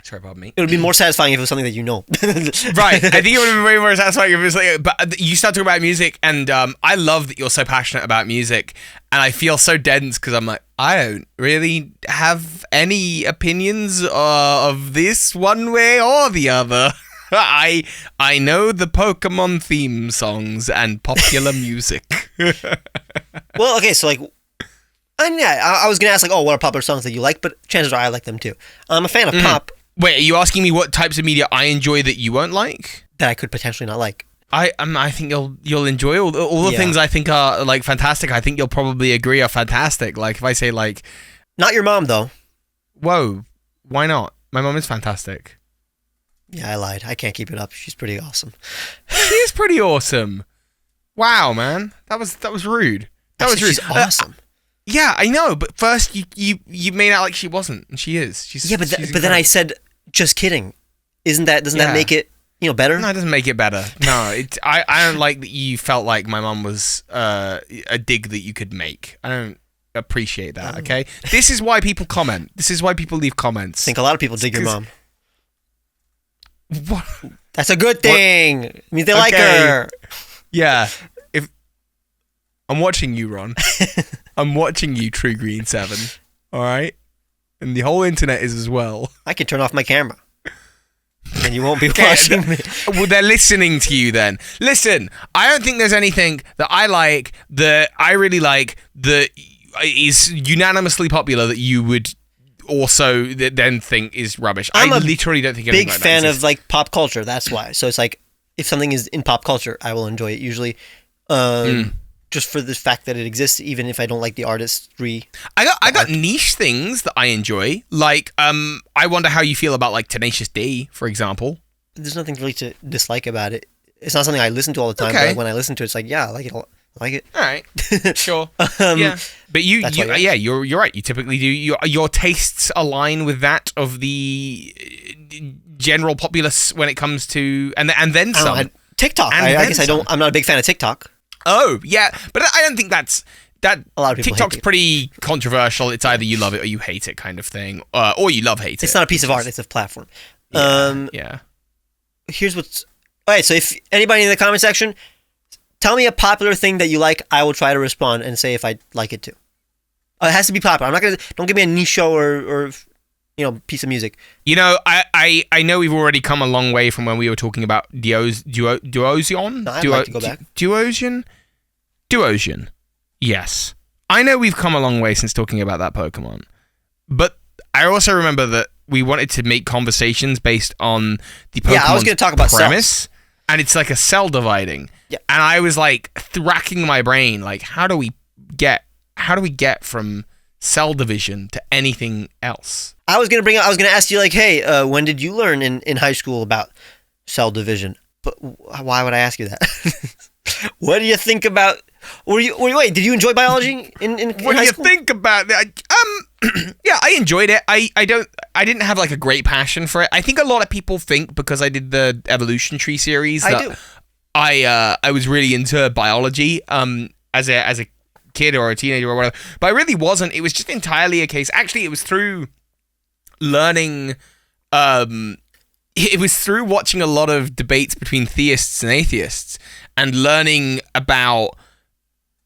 Sorry, pardon me. It would be more satisfying if it was something that you know. Right. I think it would have been way more satisfying if it was like. But you start talking about music, and I love that you're so passionate about music, and I feel so dense because I'm like, I don't really have any opinions of this one way or the other. I know the Pokemon theme songs and popular music. Well, okay, so like, and yeah, I was gonna ask like, oh, what are popular songs that you like? But chances are I like them too. I'm a fan of pop. Wait, are you asking me what types of media I enjoy that you won't like? That I could potentially not like. I think you'll enjoy all the things I think are like fantastic. I think you'll probably agree are fantastic. Like if I say like, not your mom though. Whoa, why not? My mom is fantastic. Yeah, I lied. I can't keep it up. She's pretty awesome. She is pretty awesome. Wow, man, that was rude. That was rude. She's awesome. Yeah, I know. But first, you made out like she wasn't, and she is. She's but then I said, just kidding. Doesn't that make it better? No, it doesn't make it better. No, I don't like that you felt like my mom was a dig that you could make. I don't appreciate that. Okay, this is why people comment. This is why people leave comments. I think a lot of people dig your mom. What? That's a good thing. It means they like her. Yeah. If I'm watching you, Ron. I'm watching you, True Green 7. All right? And the whole internet is as well. I can turn off my camera. And you won't be watching me. Well, they're listening to you then. Listen, I don't think there's anything that I like, that I really like, that is unanimously popular that you would also then think is rubbish. I literally don't think anything big like fan that of like pop culture. That's why. So it's like if something is in pop culture, I will enjoy it usually. Just for the fact that it exists, even if I don't like the artistry. I got niche things that I enjoy. Like I wonder how you feel about like Tenacious D, for example. There's nothing really to dislike about it. It's not something I listen to all the time. Okay. But like when I listen to it, it's like, yeah, I like it. I like it. All right, sure. Yeah, but you're right. You typically do. Your tastes align with that of the general populace when it comes to and then some. TikTok. I guess I'm not a big fan of TikTok. Oh yeah, but I don't think that. A lot of people TikTok's pretty controversial. It's either you love it or you hate it, kind of thing, or you hate it. It's not a piece of art; it's a platform. Yeah. Here's what's all right. So if anybody in the comment section, tell me a popular thing that you like. I will try to respond and say if I like it too. It has to be popular. I'm not gonna. Don't give me a niche show or piece of music. I know we've already come a long way from when we were talking about Duosion. No, I'd like to go back. Duosion. Yes. I know we've come a long way since talking about that Pokemon. But I also remember that we wanted to make conversations based on the Pokemon I was going to talk about premise. Cells. And it's like a cell dividing. Yeah. And I was like racking my brain, like how do we get from cell division to anything else? I was going to ask you like, hey, when did you learn in high school about cell division? But why would I ask you that? What do you think about? Wait, did you enjoy biology in high school? What do you think about that? Yeah, I enjoyed it. I didn't have like a great passion for it. I think a lot of people think because I did the evolution tree series that I was really into biology as a kid or a teenager or whatever. But I really wasn't. It was just entirely a case. Actually, it was through learning. It was through watching a lot of debates between theists and atheists and learning about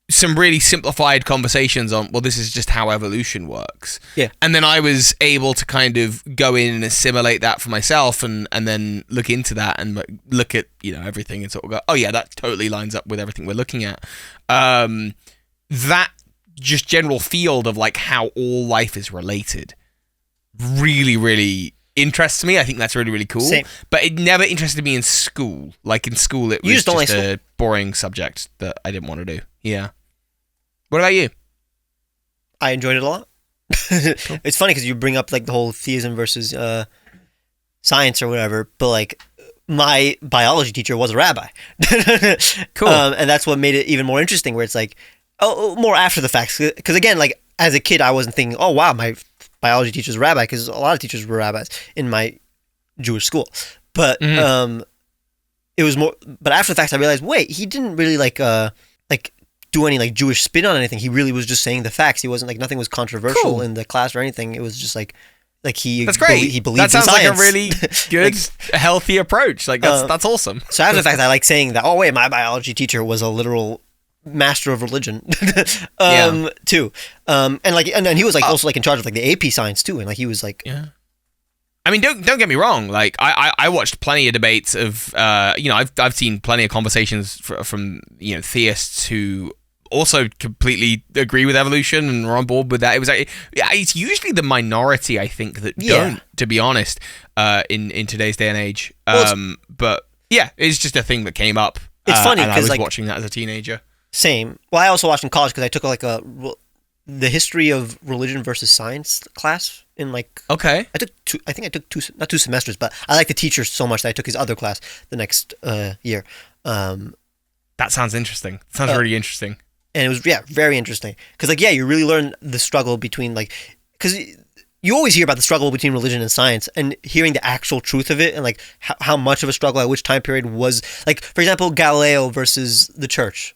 some really simplified conversations on, well, this is just how evolution works. Yeah. And then I was able to kind of go in and assimilate that for myself and then look into that and look at, everything and sort of go, oh yeah, that totally lines up with everything we're looking at. That just general field of like how all life is related really, really interests me. I think that's really, really cool. Same. But it never interested me in school. Like in school, it was just a boring subject that I didn't want to do. Yeah. What about you? I enjoyed it a lot. Cool. It's funny because you bring up like the whole theism versus science or whatever, but like my biology teacher was a rabbi. Cool. And that's what made it even more interesting, where it's like, more after the facts. Because again, like as a kid, I wasn't thinking, oh wow, my biology teacher's a rabbi, because a lot of teachers were rabbis in my Jewish school. But it was more. But after the fact, I realized, wait, he didn't really like do any like Jewish spin on anything. He really was just saying the facts. He wasn't like, nothing was controversial in the class or anything. It was just like he. That's great. He believed in science. That sounds like a really good, healthy approach. Like that's awesome. So after the fact, I like saying that. Oh wait, my biology teacher was a literal master of religion, too. And he was like also like in charge of like the AP science too, and like he was like. Yeah. I mean, don't get me wrong. Like, I watched plenty of debates of, I've seen plenty of conversations from theists who also completely agree with evolution and are on board with that. It was like, it's usually the minority, I think, that don't, to be honest, in today's day and age. But yeah, it's just a thing that came up. It's funny because I was like, watching that as a teenager. Same. Well, I also watched in college because I took like the history of religion versus science class in like. Okay. I took not 2 semesters, but I liked the teacher so much that I took his other class the next year. That sounds interesting. Sounds really interesting. And it was very interesting because like you really learn the struggle between like, because you always hear about the struggle between religion and science, and hearing the actual truth of it and like how much of a struggle at which time period was, like for example Galileo versus the church.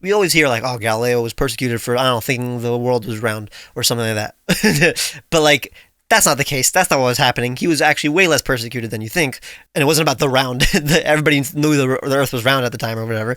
We always hear like, oh, Galileo was persecuted for, I don't know, thinking the world was round or something like that. But like that's not the case. That's not what was happening. He was actually way less persecuted than you think, and it wasn't about the round. Everybody knew the Earth was round at the time or whatever.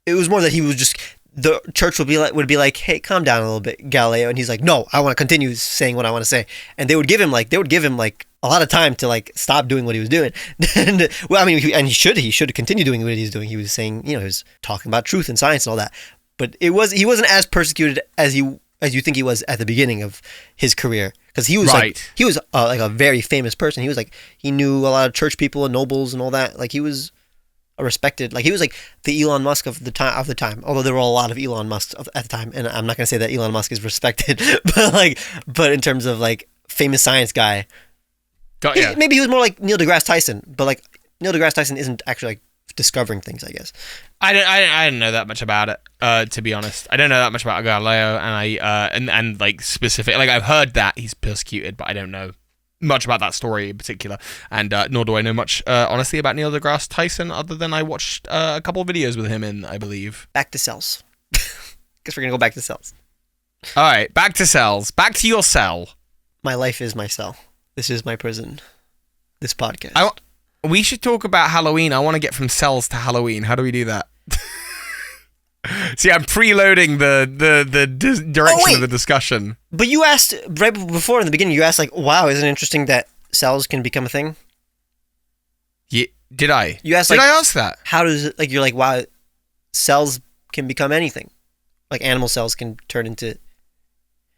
It was more that he was just, the church would be like, hey, calm down a little bit, Galileo, and he's like, no, I want to continue saying what I want to say, and they would give him like a lot of time to like stop doing what he was doing. And well, I mean, he should continue doing what he was doing. He was saying, he was talking about truth and science and all that, but he wasn't as persecuted as you think he was at the beginning of his career, because he was like a very famous person. He was like, he knew a lot of church people and nobles and all that. Like he was a respected, like he was like the Elon Musk of the time. Although there were a lot of Elon Musks at the time, and I'm not gonna say that Elon Musk is respected, but in terms of like famous science guy, maybe he was more like Neil deGrasse Tyson. But like Neil deGrasse Tyson isn't actually like discovering things, I guess. I didn't know that much about it, to be honest. I don't know that much about Galileo, and and like specific, like I've heard that he's persecuted, but I don't know much about that story in particular, and nor do I know much honestly about Neil deGrasse Tyson, other than I watched a couple of videos with him in, I believe. Back to cells. Guess we're gonna go back to cells. All right, back to cells. Back to your cell. My life is my cell. This is my prison. This podcast. We should talk about Halloween. I want to get from cells to Halloween. How do we do that? See, I'm preloading the direction of the discussion. But you asked right before in the beginning. You asked like, "Wow, isn't it interesting that cells can become a thing?" Yeah, did I? You asked. Did like, I ask that? How does it? Like, you're like, wow, cells can become anything. Like animal cells can turn into.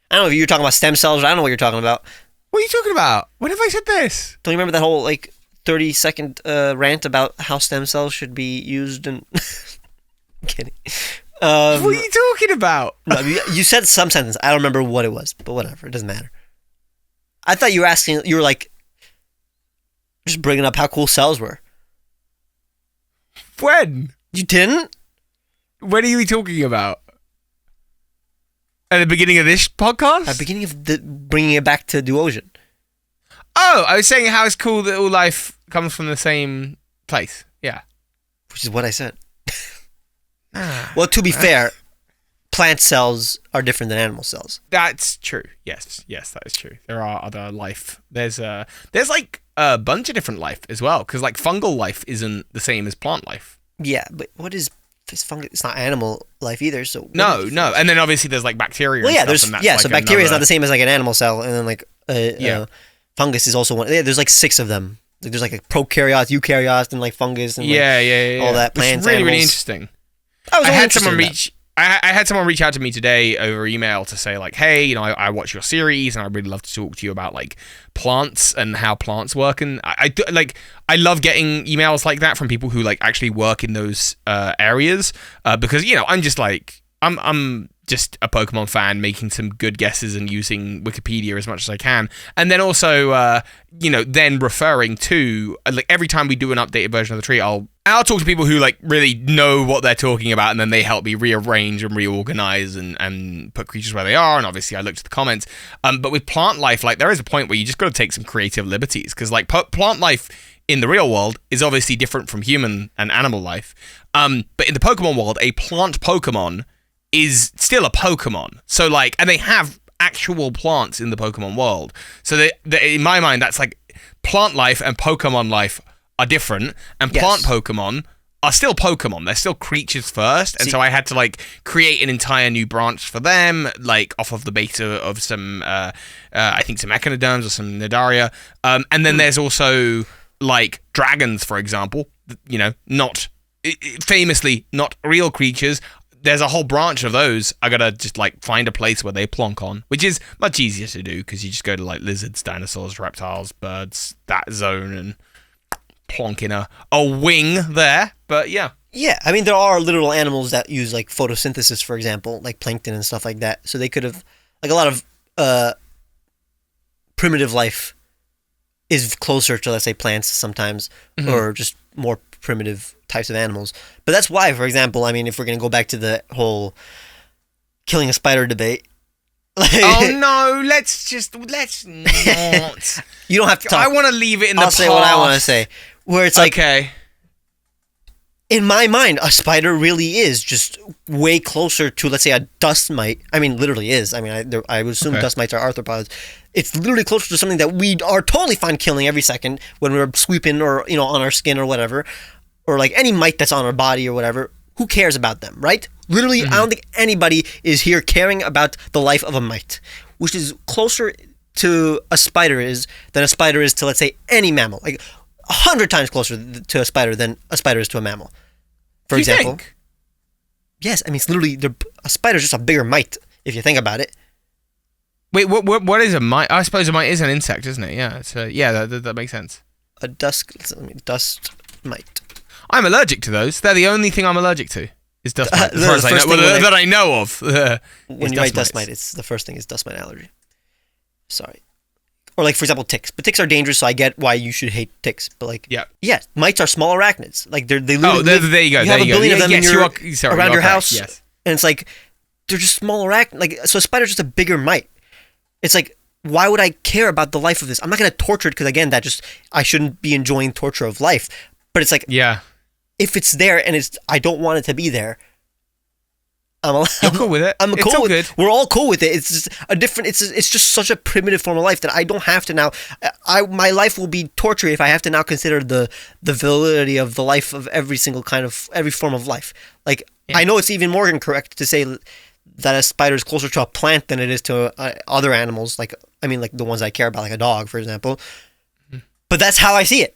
I don't know if you're talking about stem cells. I don't know what you're talking about. What are you talking about? When have I said this? Don't you remember that whole like 30-second rant about how stem cells should be used? And I'm kidding. What are you talking about? No, you said some sentence. I don't remember what it was, but whatever. It doesn't matter. I thought you were asking. You were like just bringing up how cool cells were. When? You didn't? When are you talking about? At the beginning of this podcast? At the beginning of bringing it back to Duosion. Oh, I was saying how it's cool that all life comes from the same place. Yeah. Which is what I said. Well, to be fair, plant cells are different than animal cells. That's true. Yes, that is true. There are other life. There's like a bunch of different life as well, because like fungal life isn't the same as plant life. Yeah, but what is fungus? It's not animal life either. So no. And then obviously there's like bacteria. Well, and yeah, stuff, so bacteria is not the same as like an animal cell, and then like fungus is also one. Yeah, there's like 6 of them. Like, there's like a prokaryotes, eukaryotes, and like fungus, and like, all that. Plants, really, animals. really interesting. I had someone reach out to me today over email to say like, hey, I watch your series and I'd really love to talk to you about like plants and how plants work. And I love getting emails like that from people who like actually work in those areas because I'm just like I'm just a Pokemon fan making some good guesses and using Wikipedia as much as I can. And then also, then referring to, like, every time we do an updated version of the tree, I'll talk to people who, like, really know what they're talking about, and then they help me rearrange and reorganize and put creatures where they are. And obviously I looked at the comments. But with plant life, like, there is a point where you just got to take some creative liberties, because, like, plant life in the real world is obviously different from human and animal life. But in the Pokemon world, a plant Pokemon is still a Pokemon. So, like, and they have actual plants in the Pokemon world. So they, in my mind, that's like plant life and Pokemon life are different, and plant Pokemon are still Pokemon. They're still creatures first, and so I had to, like, create an entire new branch for them, like, off of the beta of some, I think some Echinoderms or some Nidaria. And then there's also, like, dragons, for example, not famously not real creatures. There's a whole branch of those. I gotta just, like, find a place where they plonk on, which is much easier to do because you just go to, like, lizards, dinosaurs, reptiles, birds, that zone, and plonk in a wing there. But yeah, I mean, there are literal animals that use, like, photosynthesis, for example, like plankton and stuff like that. So they could have, like, a lot of primitive life is closer to, let's say, plants sometimes, or just more primitive types of animals. But that's why, for example, I mean, if we're going to go back to the whole killing a spider debate. Oh no, let's not. You don't have to talk. I want to leave it in the past. I'll say what I want to say. Where it's like, okay, in my mind, a spider really is just way closer to, let's say, a dust mite. I mean, literally is. I mean, I would assume dust mites are arthropods. It's literally closer to something that we are totally fine killing every second when we're sweeping or, on our skin or whatever. Or, like, any mite that's on our body or whatever. Who cares about them, right? Literally, I don't think anybody is here caring about the life of a mite, which is closer to a spider than a spider is to, let's say, any mammal. Like, 100 times closer to a spider than a spider is to a mammal. For example. Think? Yes, I mean, it's literally, a spider's just a bigger mite, if you think about it. Wait, what is a mite? I suppose a mite is an insect, isn't it? Yeah, that makes sense. A dust mite. I'm allergic to those. They're the only thing I'm allergic to. Is dust mite. As far as that I know of. When you write dust mite, it's the first thing is dust mite allergy. Sorry. Or, like, for example, ticks. But ticks are dangerous, so I get why you should hate ticks. But, like, yeah, mites are small arachnids. Like, they literally there you go. You have a billion of them around your house. Yes. And it's like, they're just small arachnids. Like, so a spider's just a bigger mite. It's like, why would I care about the life of this? I'm not going to torture it because, again, I shouldn't be enjoying torture of life. But it's like, if it's there and I don't want it to be there, you're cool with it. I'm cool with it. We're all cool with it. It's just it's just such a primitive form of life that I don't have to now. My life will be torture if I have to now consider the validity of the life of every form of life. Like, I know it's even more incorrect to say that a spider is closer to a plant than it is to other animals. Like, I mean, like the ones I care about, like a dog, for example. But that's how I see it.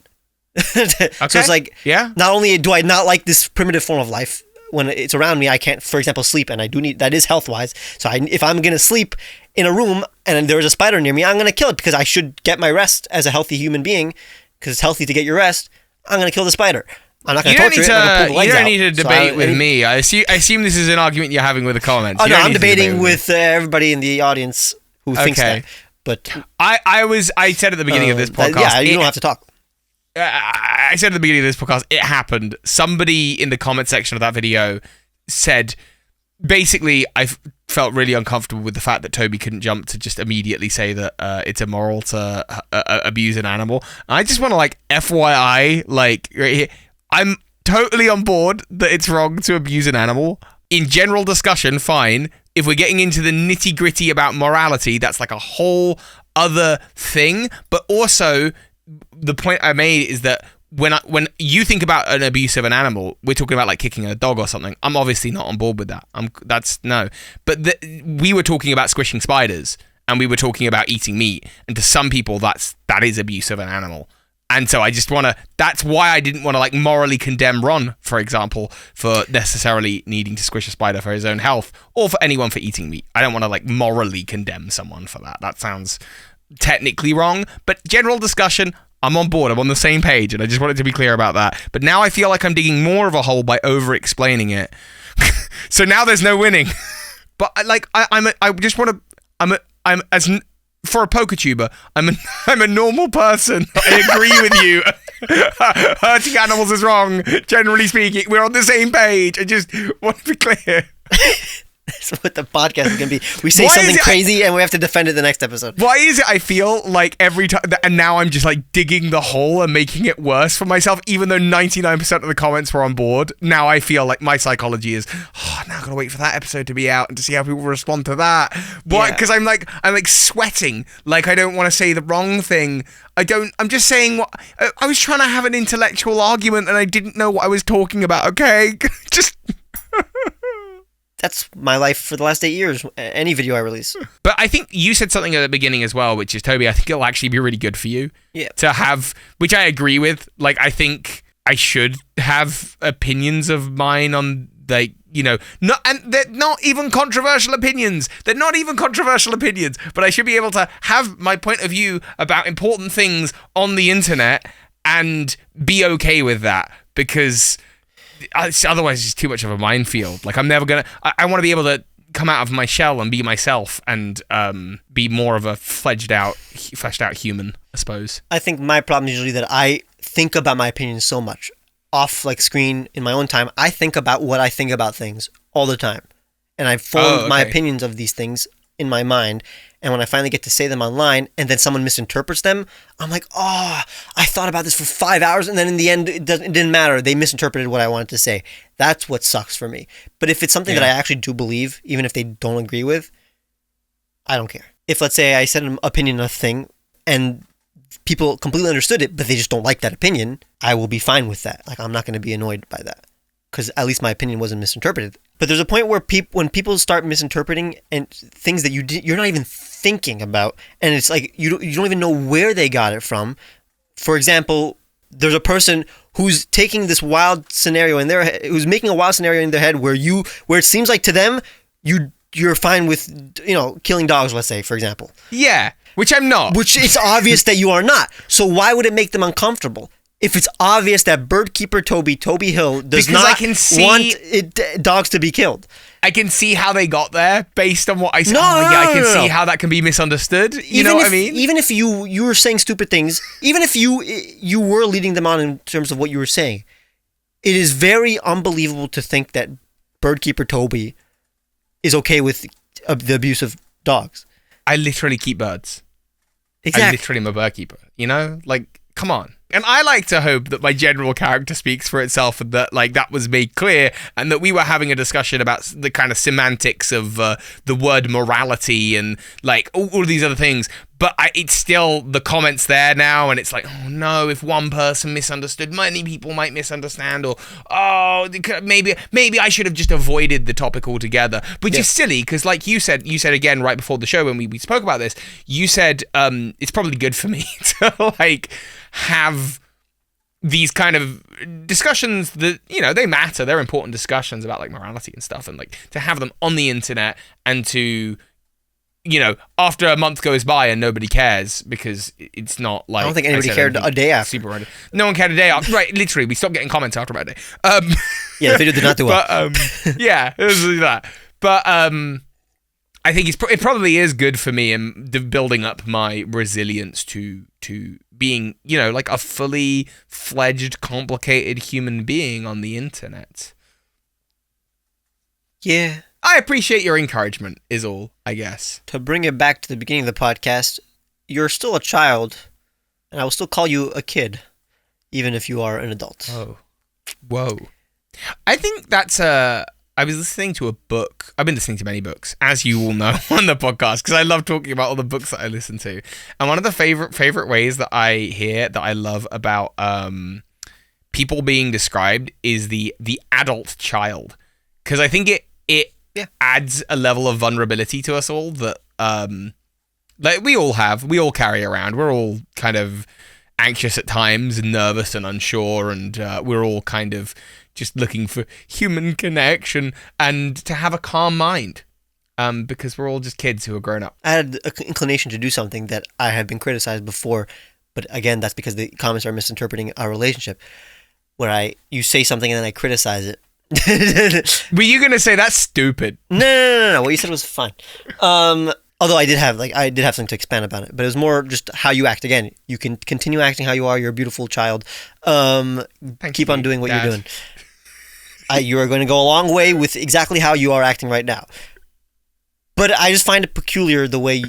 So it's like, not only do I not like this primitive form of life, when it's around me, I can't, for example, sleep, and I do need, that is health-wise. So if I'm going to sleep in a room and there's a spider near me, I'm going to kill it because I should get my rest as a healthy human being, because it's healthy to get your rest. I'm going to kill the spider. I'm not going to torture it. You don't need to debate with me. I assume this is an argument you're having with the comments. Oh, no, I'm debating with everybody in the audience who thinks that. But I said at the beginning of this podcast... you don't have to talk. I said at the beginning of this podcast, it happened. Somebody in the comment section of that video said, basically, I felt really uncomfortable with the fact that Toby couldn't jump to just immediately say that it's immoral to abuse an animal. I just want to, like, FYI, like, right here, I'm totally on board that it's wrong to abuse an animal. In general discussion, fine. If we're getting into the nitty-gritty about morality, that's like a whole other thing. But also, the point I made is that when you think about an abuse of an animal, we're talking about, like, kicking a dog or something. I'm obviously not on board with that. But we were talking about squishing spiders, and we were talking about eating meat, and to some people that is abuse of an animal. And so that's why I didn't want to, like, morally condemn Ron, for example, for necessarily needing to squish a spider for his own health, or for anyone for eating meat. I don't want to, like, morally condemn someone for that. That sounds technically wrong, but general discussion, I'm on board. I'm on the same page, and I just wanted to be clear about that. But now I feel like I'm digging more of a hole by over-explaining it. So now there's no winning. But for a PokeTuber, I'm a normal person. I agree with you. Hurting animals is wrong. Generally speaking, we're on the same page. I just want to be clear. That's what the podcast is going to be. We say something crazy and we have to defend it the next episode. Why is it I feel like every time, and now I'm just like digging the hole and making it worse for myself, even though 99% of the comments were on board. Now I feel like my psychology is, now I've got to wait for that episode to be out and to see how people respond to that. Why? Because I'm like sweating. Like I don't want to say the wrong thing. I'm just saying what, I was trying to have an intellectual argument and I didn't know what I was talking about, okay? Just... That's my life for the last 8 years, any video I release. But I think you said something at the beginning as well, which is, Toby, I think it'll actually be really good for you to have, which I agree with. Like, I think I should have opinions of mine on, like, and they're not even controversial opinions. They're not even controversial opinions, but I should be able to have my point of view about important things on the internet and be okay with that, because... otherwise it's too much of a minefield. Like I'm never gonna I want to be able to come out of my shell and be myself and be more of a fleshed out human, I suppose. I think my problem is usually that I think about my opinions so much off like screen in my own time. I think about what I think about things all the time, and I form my opinions of these things in my mind. And when I finally get to say them online and then someone misinterprets them, I'm like, I thought about this for 5 hours and then in the end, it didn't matter. They misinterpreted what I wanted to say. That's what sucks for me. But if it's something that I actually do believe, even if they don't agree with, I don't care. If, let's say, I said an opinion on a thing and people completely understood it, but they just don't like that opinion, I will be fine with that. Like, I'm not going to be annoyed by that, because at least my opinion wasn't misinterpreted. But there's a point where when people start misinterpreting and things that you're not even thinking about, and it's like you don't even know where they got it from. For example, there's a person who's taking this wild scenario in their head, who's making a wild scenario in their head where it seems like to them you're fine with killing dogs, let's say, for example. Yeah, which I'm not. Which it's obvious that you are not. So why would it make them uncomfortable? If it's obvious that Toby Hill does not want dogs to be killed. I can see how they got there based on what I said. I can see how that can be misunderstood. You know what I mean? Even if you were saying stupid things, even if you were leading them on in terms of what you were saying, it is very unbelievable to think that Toby is okay with the abuse of dogs. I literally keep birds. Exactly. I literally am a bird keeper. Like, come on. And I like to hope that my general character speaks for itself, and that that was made clear, and that we were having a discussion about the kind of semantics of the word morality and like all of these other things. But it's still the comments there now, and it's like, oh no, if one person misunderstood, many people might misunderstand, or maybe I should have just avoided the topic altogether. Which is silly, because like you said again right before the show when we spoke about this, you said it's probably good for me to like have these kind of discussions that they matter. They're important discussions about like morality and stuff, and like to have them on the internet and to after a month goes by and nobody cares because it's not like... I don't think anybody cared a day after. No one cared a day after. Right, literally, we stopped getting comments after about a day. Yeah, the video did not do well. But, yeah, it was that. But I think it probably is good for me in building up my resilience to being, like a fully fledged, complicated human being on the internet. Yeah. I appreciate your encouragement, is all, I guess. To bring it back to the beginning of the podcast, you're still a child, and I will still call you a kid, even if you are an adult. Oh. Whoa. I think that's I was listening to a book. I've been listening to many books, as you all know, on the podcast, because I love talking about all the books that I listen to. And one of the favorite ways that I hear, that I love about people being described is the adult child. Because I think it adds a level of vulnerability to us all that like we all carry around. We're all kind of anxious at times and nervous and unsure, and we're all kind of just looking for human connection and to have a calm mind, because we're all just kids who are grown up. I had an inclination to do something that I have been criticized before, but again, that's because the comments are misinterpreting our relationship, where you say something and then I criticize it. Were you gonna say that's stupid? No. What you said was fine. Although I did have something to expand about it, but it was more just how you act. Again, you can continue acting how you are. You're a beautiful child. Keep on doing what Dad. you're doing. You are going to go a long way with exactly how you are acting right now. But I just find it peculiar the way,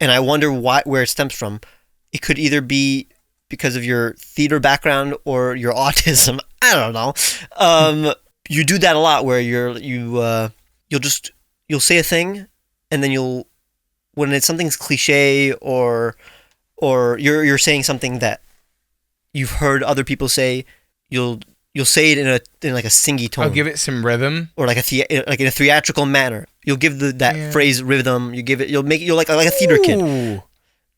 and I wonder where it stems from. It could either be because of your theater background or your autism. I don't know. You do that a lot, where you'll say a thing, and then when it's something's cliche or you're saying something that you've heard other people say, you'll say it in like a singy tone. I'll give it some rhythm, or like like in a theatrical manner. You'll give that phrase rhythm. You'll make it like a theater kid.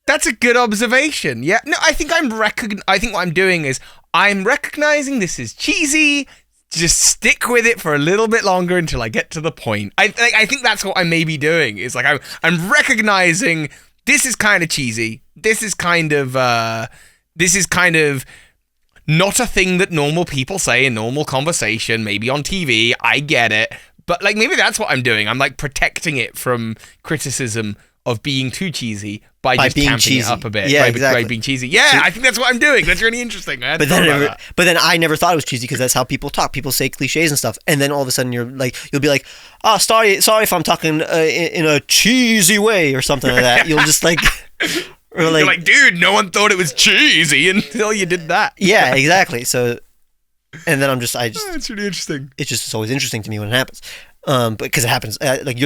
That's a good observation. Yeah. No, I think I think what I'm doing is I'm recognizing this is cheesy. Just stick with it for a little bit longer until I get to the point. I think that's what I may be doing. Is like I'm recognizing this is kind of cheesy. This is kind of not a thing that normal people say in normal conversation, maybe on TV. I get it. But like maybe that's what I'm doing. I'm like protecting it from criticism of being too cheesy by just being camping cheesy. it up a bit. Yeah, by being cheesy. Yeah, I think that's what I'm doing. That's really interesting, man. But then I never thought it was cheesy because that's how people talk. People say cliches and stuff, and then all of a sudden you'll be like, "Oh, sorry if I'm talking in a cheesy way" or something like that. You'll just like, or like, you're like, dude, no one thought it was cheesy until you did that. Yeah, exactly. So, and then it's That's really interesting. It's always interesting to me when it happens, because it happens. Like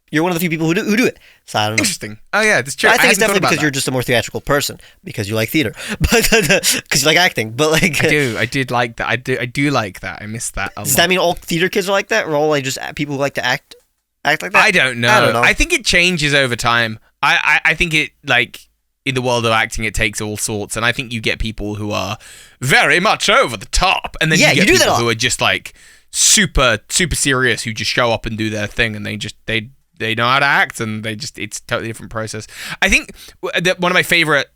you're one of the few people who do it. So I don't know. Interesting. Oh yeah, that's true. I think it's definitely because you're just a more theatrical person because you like theater, but because you like acting. But like I did like that. I do like that. I miss that a lot. Does that mean all theater kids are like that, or all like just people who like to act like that? I don't know. I think it changes over time. I think it, like, in the world of acting, it takes all sorts, and I think you get people who are very much over the top, and then you get people who are just like super serious, who just show up and do their thing, and they know how to act, and it's a totally different process. I think that one of my favorite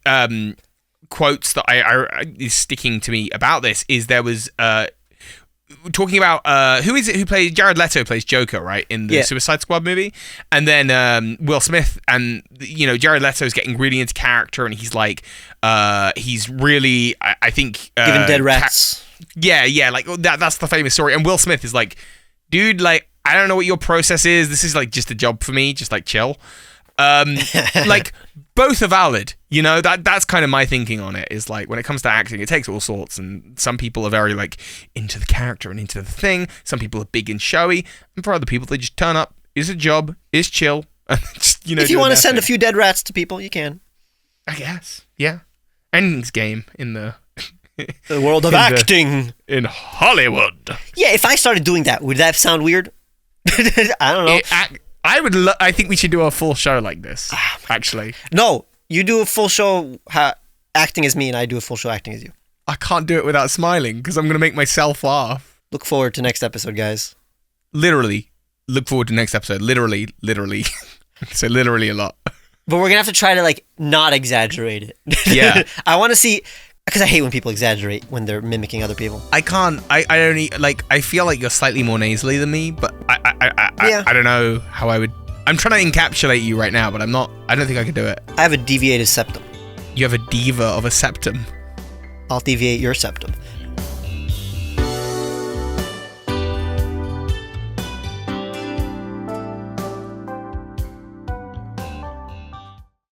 quotes that is sticking to me about this is there was talking about who is it who plays Jared Leto plays Joker, right, in the Suicide Squad movie, and then Will Smith, and Jared Leto is getting really into character, and he's like he's really I think giving dead rats. Like that's the famous story, and Will Smith is like, dude, like, I don't know what your process is. This is like just a job for me. Just like chill. Like both are valid. That's kind of my thinking on it. Is like when it comes to acting, it takes all sorts, and some people are very like into the character and into the thing. Some people are big and showy, and for other people, they just turn up. Is a job. Is chill. And just, if you want to send a few dead rats to people, you can. I guess. Yeah. Anything's game in the world of acting in Hollywood. Yeah. If I started doing that, would that sound weird? I don't know. I think we should do a full show like this. Actually, no. You do a full show acting as me, and I do a full show acting as you. I can't do it without smiling because I'm going to make myself laugh. Look forward to next episode, guys. Literally, look forward to next episode. Literally. So literally a lot. But we're gonna have to try to like not exaggerate it. Yeah. I want to see. Because I hate when people exaggerate when they're mimicking other people. I can't. I only like. I feel like you're slightly more nasally than me, but I don't know how I would. I'm trying to encapsulate you right now, but I'm not. I don't think I could do it. I have a deviated septum. You have a diva of a septum. I'll deviate your septum.